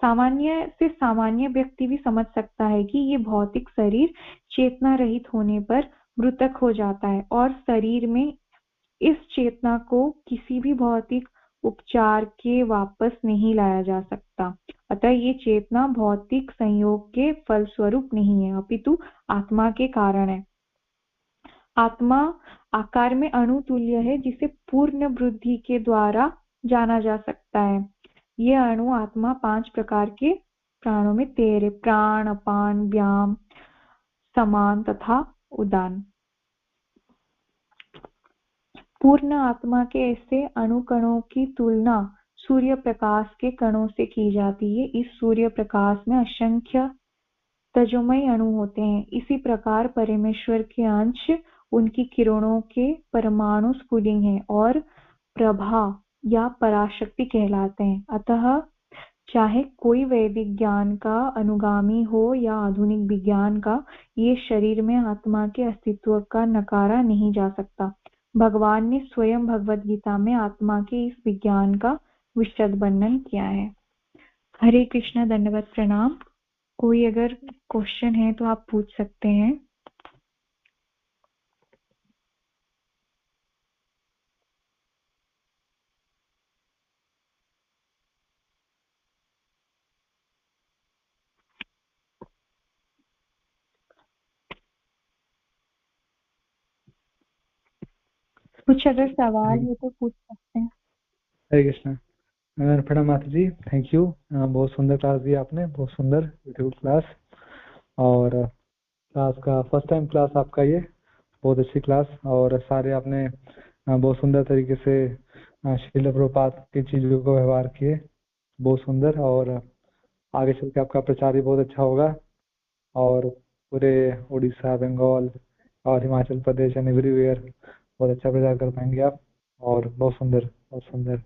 सामान्य से सामान्य व्यक्ति भी समझ सकता है कि ये भौतिक शरीर चेतना रहित होने पर मृतक हो जाता है और शरीर में इस चेतना को किसी भी भौतिक उपचार के वापस नहीं लाया जा सकता। अतः ये चेतना भौतिक संयोग के फलस्वरूप नहीं है अपितु आत्मा के कारण है। आत्मा आकार में अणु तुल्य है जिसे पूर्ण वृद्धि के द्वारा जाना जा सकता है। ये अणु आत्मा 5 प्रकार के प्राणों में तैरे, प्राण, अपान, व्याम, समान तथा उदान। पूर्ण आत्मा के ऐसे अणुकणों की तुलना सूर्य प्रकाश के कणों से की जाती है। इस सूर्य प्रकाश में असंख्य तेजोमय अणु होते हैं। इसी प्रकार परमेश्वर के अंश उनकी किरणों के परमाणु स्फुलिंग हैं और प्रभा या पराशक्ति कहलाते हैं। अतः चाहे कोई वैदिक ज्ञान का अनुगामी हो या आधुनिक विज्ञान का, ये शरीर में आत्मा के अस्तित्व का नकारा नहीं जा सकता। भगवान ने स्वयं भगवद गीता में आत्मा के इस विज्ञान का विशद वर्णन किया है। हरे कृष्ण, दंडवत प्रणाम। कोई अगर क्वेश्चन है तो आप पूछ सकते हैं। कुछ अगर सवाल हो तो पूछ सकते हैं। हरे कृष्ण। प्रणाम माता जी, थैंक यू। बहुत सुंदर क्लास दी आपने, बहुत सुंदर ब्यूटीफुल क्लास। और क्लास का फर्स्ट टाइम क्लास आपका ये, बहुत अच्छी क्लास। और सारे आपने बहुत सुंदर तरीके से श्रील प्रभुपाद की चीजों को व्यवहार किए, बहुत सुंदर। और आगे चल के आपका प्रचार भी बहुत अच्छा होगा और पूरे उड़ीसा, बंगाल और हिमाचल प्रदेश एंड एवरीवेयर बहुत अच्छा प्रचार कर पाएंगे आप। और बहुत सुंदर, बहुत सुंदर।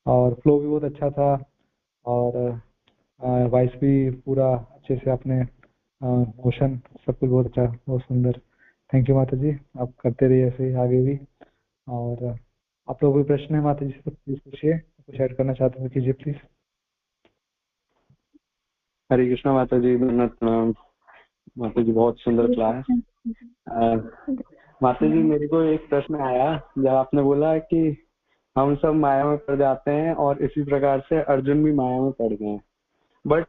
और फ्लो भी बहुत अच्छा था और वॉइस भी पूरा अच्छे से आपने, मोशन सब कुछ बहुत अच्छा, बहुत सुंदर। थैंक यू माता जी, आप करते रहिए ऐसे आगे भी। और आप लोगों कोई प्रश्न है माता जी से तो प्लीज पूछिए, कुछ ऐड करना चाहते हैं कीजिए प्लीज। हरे कृष्ण माता जी, प्रणाम माता जी, बहुत सुंदर क्लास। माता जी, मेरे को एक प्रश्न आया जब आपने बोला कि हम सब माया में पड़ जाते हैं और इसी प्रकार से अर्जुन भी माया में पड़ गए, बट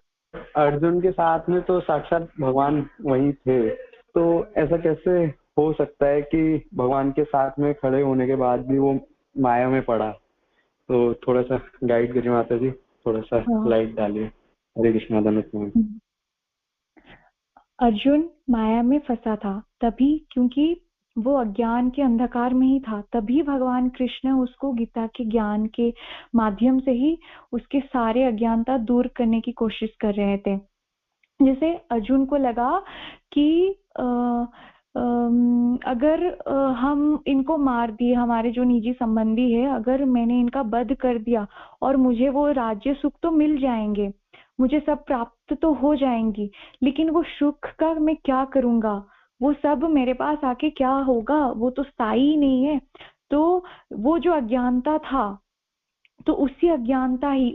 अर्जुन के साथ में तो साक्षात भगवान वही थे, तो ऐसा कैसे हो सकता है कि भगवान के साथ में खड़े होने के बाद भी वो माया में पड़ा? तो थोड़ा सा गाइड करिए माता जी, थोड़ा सा लाइट डालिए। हरे कृष्णा। धन्यवाद। अर्जुन माया में फंसा था तभी, क्योंकि वो अज्ञान के अंधकार में ही था, तभी भगवान कृष्ण उसको गीता के ज्ञान के माध्यम से ही उसके सारे अज्ञानता दूर करने की कोशिश कर रहे थे। जैसे अर्जुन को लगा कि अगर हम इनको मार दिए, हमारे जो निजी संबंधी है, अगर मैंने इनका वध कर दिया और मुझे वो राज्य सुख तो मिल जाएंगे, मुझे सब प्राप्त तो हो जाएंगी, लेकिन वो सुख का मैं क्या करूंगा, वो सब मेरे पास आके क्या होगा, वो तो स्थायी नहीं है। तो वो जो अज्ञानता था, तो उसी अज्ञानता ही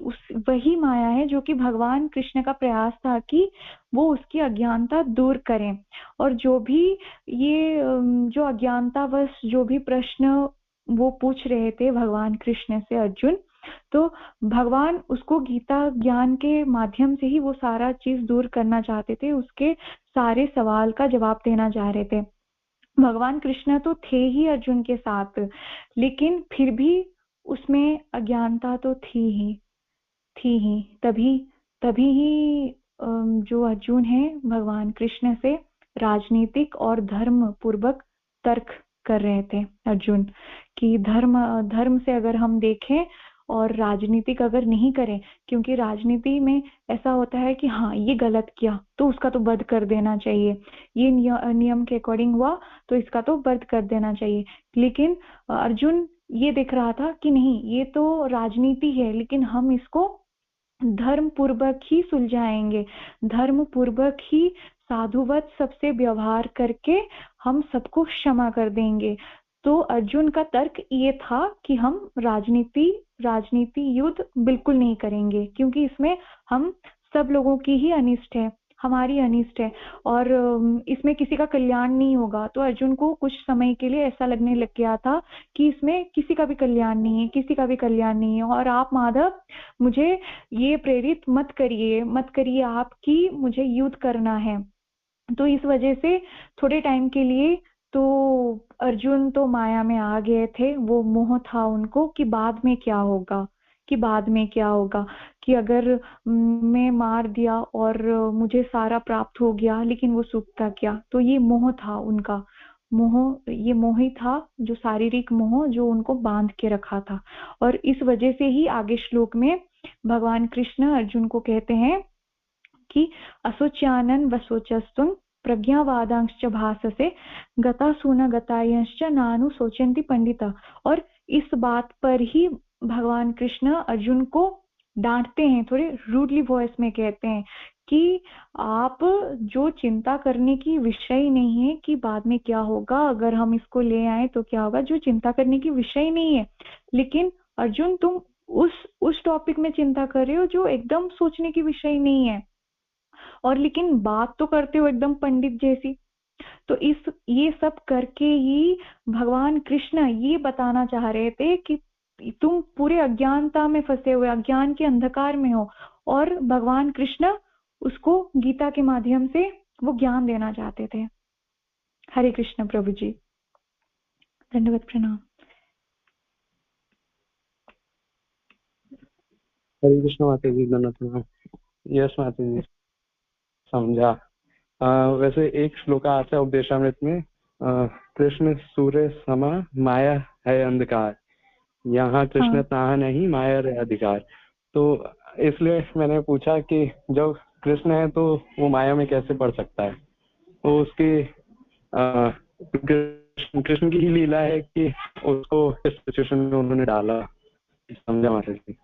वही माया है जो कि भगवान कृष्ण का प्रयास था कि वो उसकी अज्ञानता दूर करें। और जो भी ये जो अज्ञानतावश जो भी प्रश्न वो पूछ रहे थे भगवान कृष्ण से अर्जुन, तो भगवान उसको गीता ज्ञान के माध्यम से ही वो सारा चीज दूर करना चाहते थे, उसके सारे सवाल का जवाब देना चाह रहे थे। भगवान कृष्ण तो थे ही अर्जुन के साथ, लेकिन फिर भी उसमें अज्ञानता तो थी ही। तभी तभी ही जो अर्जुन है भगवान कृष्ण से राजनीतिक और धर्म पूर्वक तर्क कर रहे थे अर्जुन, कि धर्म से अगर हम देखें और राजनीतिक अगर नहीं करें, क्योंकि राजनीति में ऐसा होता है कि हाँ ये गलत किया तो उसका तो वध कर देना चाहिए, ये नियम के अकॉर्डिंग हुआ तो इसका तो वध कर देना चाहिए। लेकिन अर्जुन ये देख रहा था कि नहीं, ये तो राजनीति है, लेकिन हम इसको धर्म पूर्वक ही सुलझाएंगे, धर्म पूर्वक ही साधुवत सबसे व्यवहार करके हम सबको क्षमा कर देंगे। तो अर्जुन का तर्क ये था कि हम राजनीति युद्ध बिल्कुल नहीं करेंगे, क्योंकि इसमें हम सब लोगों की ही अनिष्ट है, हमारी अनिष्ट है, और इसमें किसी का कल्याण नहीं होगा। तो अर्जुन को कुछ समय के लिए ऐसा लगने लग गया था कि इसमें किसी का भी कल्याण नहीं है, किसी का भी कल्याण नहीं है, और आप माधव मुझे ये प्रेरित मत करिए आप कि मुझे युद्ध करना है। तो इस वजह से थोड़े टाइम के लिए तो अर्जुन तो माया में आ गए थे, वो मोह था उनको कि बाद में क्या होगा, कि अगर मैं मार दिया और मुझे सारा प्राप्त हो गया लेकिन वो सुख का क्या। तो ये मोह था उनका, ये मोह ही था, जो शारीरिक मोह जो उनको बांध के रखा था। और इस वजह से ही आगे श्लोक में भगवान कृष्ण अर्जुन को कहते हैं कि असोच्यानन वसोचस्तुं प्रज्ञावादांश्च भाससे गतासून गतायंश्च नानु सोचन्ति पंडिता। और इस बात पर ही भगवान कृष्ण अर्जुन को डांटते हैं, थोड़े रूडली वॉइस में कहते हैं कि आप जो चिंता करने की विषय नहीं है कि बाद में क्या होगा, अगर हम इसको ले आए तो क्या होगा, जो चिंता करने की विषय नहीं है, लेकिन अर्जुन तुम उस टॉपिक में चिंता कर रहे हो जो एकदम सोचने की विषय नहीं है, और लेकिन बात तो करते हो एकदम पंडित जैसी। तो ये सब करके ही भगवान कृष्ण ये बताना चाह रहे थे कि तुम पूरे अज्ञानता में फंसे हुए, अज्ञान के अंधकार में हो, और भगवान कृष्ण उसको गीता के माध्यम से वो ज्ञान देना चाहते थे। हरे कृष्ण प्रभु जी, धन्यवाद, प्रणाम। हरे कृष्ण माता जी, धन्यवाद। यस माता जी, समझा। वैसे एक श्लोक आता है उपदेशामृत में, कृष्ण सूर्य समा माया है अंधकार, यहाँ कृष्ण तहाँ नहीं माया रे अधिकार। तो इसलिए मैंने पूछा कि जब कृष्ण है तो वो माया में कैसे पड़ सकता है, तो उसकी कृष्ण की ही लीला है कि उसको इस सिचुएशन में उन्होंने डाला। समझा माता जी?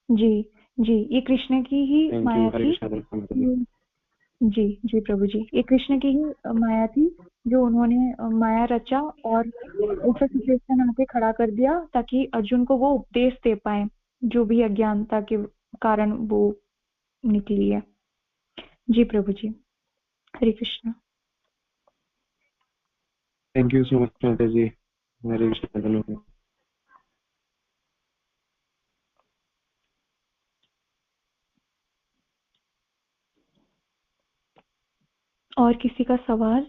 जी, ये कृष्ण की ही माया थी। जी प्रभु जी, ये कृष्ण की ही माया थी जो उन्होंने माया रचा और ऐसा सिचुएशन आके खड़ा कर दिया ताकि अर्जुन को वो उपदेश दे पाए जो भी अज्ञानता के कारण वो निकली है। जी प्रभु जी, Hare Krishna. Thank you so much माता जी। हरे कृष्ण। और किसी का सवाल?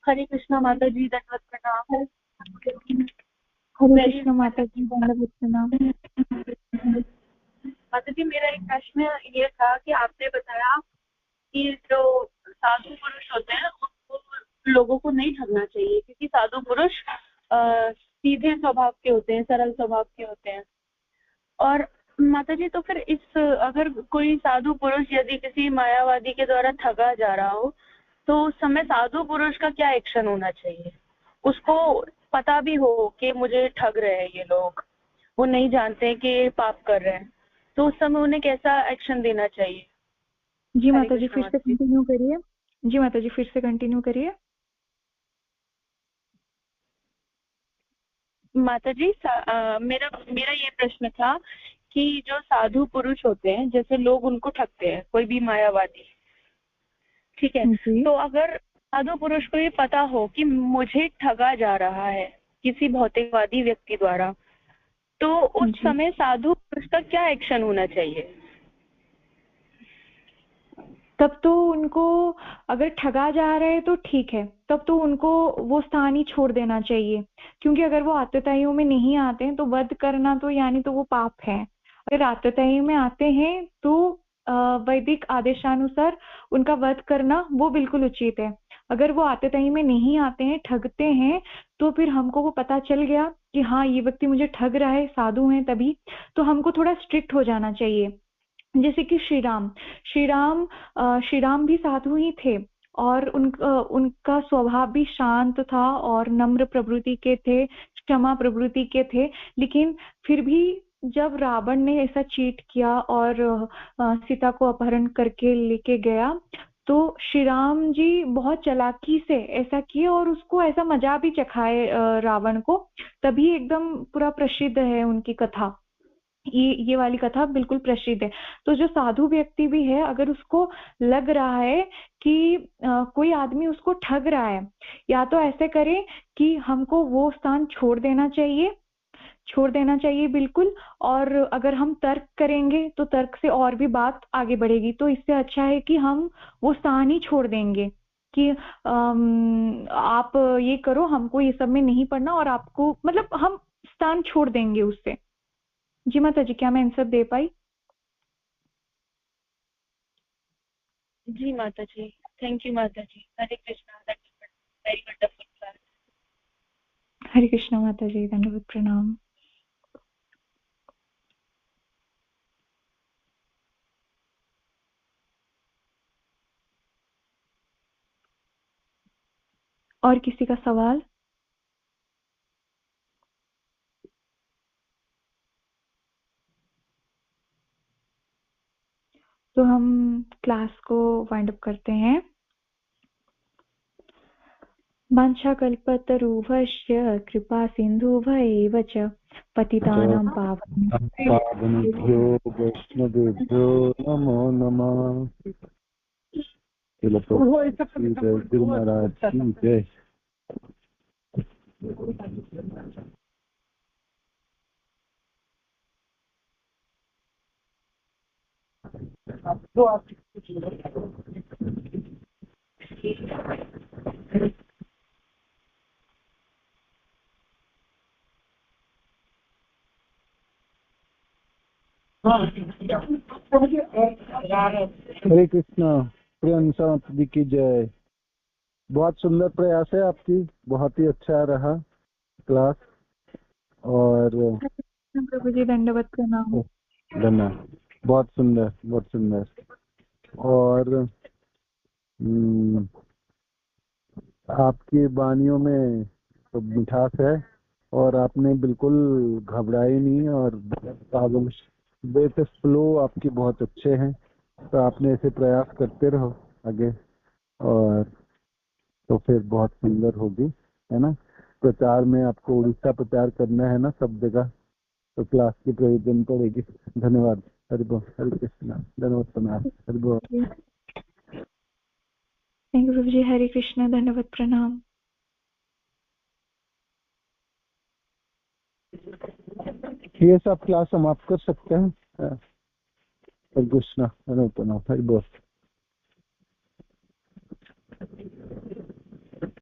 हरे कृष्णा माता जी, दंडवत प्रणाम। हरे कृष्ण माता जी, दंडवत प्रणाम। माता जी, मेरा एक प्रश्न ये था कि आपने बताया कि जो साधु पुरुष होते हैं उनको लोगों को नहीं ठगना चाहिए, क्योंकि साधु पुरुष सीधे स्वभाव के होते हैं, सरल स्वभाव के होते हैं। और माता जी, तो फिर इस अगर कोई साधु पुरुष यदि किसी मायावादी के द्वारा ठगा जा रहा हो तो उस समय साधु पुरुष का क्या एक्शन होना चाहिए? उसको पता भी हो कि मुझे ठग रहे हैं ये लोग, वो नहीं जानते कि पाप कर रहे हैं, तो उस समय उन्हें कैसा एक्शन देना चाहिए? जी माता जी, फिर से कंटिन्यू करिए। जी माता जी, फिर से कंटिन्यू करिए। माता जी, मेरा ये प्रश्न था कि जो साधु पुरुष होते हैं, जैसे लोग उनको ठगते हैं, कोई भी मायावादी, ठीक है, जी तो अगर साधु पुरुष को ये पता हो कि मुझे ठगा जा रहा है किसी भौतिकवादी व्यक्ति द्वारा, तो उस जी समय साधु पुरुष का क्या एक्शन होना चाहिए? तब तो उनको, अगर ठगा जा रहे हैं तो ठीक है, तब तो उनको वो स्थान ही छोड़ देना चाहिए, क्योंकि अगर वो आतताइयों में नहीं आते हैं तो वध करना तो यानी तो वो पाप है। अगर आतताइयों में आते हैं तो वैदिक आदेशानुसार उनका वध करना वो बिल्कुल उचित है। अगर वो आतताई में नहीं आते हैं, ठगते हैं, तो फिर हमको वो पता चल गया कि हाँ ये व्यक्ति मुझे ठग रहा है, साधु हैं तभी, तो हमको थोड़ा स्ट्रिक्ट हो जाना चाहिए। जैसे कि श्री राम भी साधु ही थे, और उनका स्वभाव भी शांत था और नम्र प्रवृत्ति के थे, क्षमा प्रवृत्ति के थे। लेकिन फिर भी जब रावण ने ऐसा चीट किया और सीता को अपहरण करके लेके गया, तो श्री राम जी बहुत चालाकी से ऐसा किए और उसको ऐसा मजा भी चखाए रावण को, तभी एकदम पूरा प्रसिद्ध है उनकी कथा। ये वाली कथा बिल्कुल प्रसिद्ध है। तो जो साधु व्यक्ति भी है, अगर उसको लग रहा है कि कोई आदमी उसको ठग रहा है, या तो ऐसे करे कि हमको वो स्थान छोड़ देना चाहिए बिल्कुल। और अगर हम तर्क करेंगे तो तर्क से और भी बात आगे बढ़ेगी, तो इससे अच्छा है कि हम वो स्थान ही छोड़ देंगे कि आप ये करो, हमको ये सब में नहीं पढ़ना, और आपको मतलब हम स्थान छोड़ देंगे उससे। जी माता जी, क्या मैं आंसर दे पाई? जी माता जी, थैंक यू माता जी। हरे कृष्णा, वेरी वंडरफुल क्लास। हरे कृष्णा माता जी, दंडवत प्रणाम। और किसी का सवाल? तो हम क्लास को वाइंड अप करते हैं। वाञ्छाकल्पतरुभ्यश्च कृपा सिन्धुभ्यैव च पतितानां पावनेभ्यो वैष्णवेभ्यो नमो नमः। गुरु महाराज की जय। हरे कृष्णा, प्रियंका जी की जय। बहुत सुंदर प्रयास है आपकी, बहुत ही अच्छा रहा क्लास। और प्रभु जी दंडवत प्रणाम। धन्यवाद, बहुत सुंदर, बहुत सुंदर। और आपकी वाणियों में तो मिठास है, और आपने बिल्कुल घबराई नहीं, और बेस फ्लो आपकी बहुत अच्छे हैं। तो आपने ऐसे प्रयास करते रहो आगे, और तो फिर बहुत सुंदर होगी, है ना। प्रचार में आपको उड़ीसा प्रचार करना है ना सब जगह, तो क्लास की प्रयोजन पड़ेगी। धन्यवाद। हरि बोल, हरे कृष्णा, धन्यवाद प्रणाम, हरि बोल। थैंक यू प्रभु जी। हरे कृष्णा, दंडवत प्रणाम। ये सब क्लास समाप्त कर सकते हैं। हरे कृष्णा, धन्यवाद प्रणाम, हरि बोल।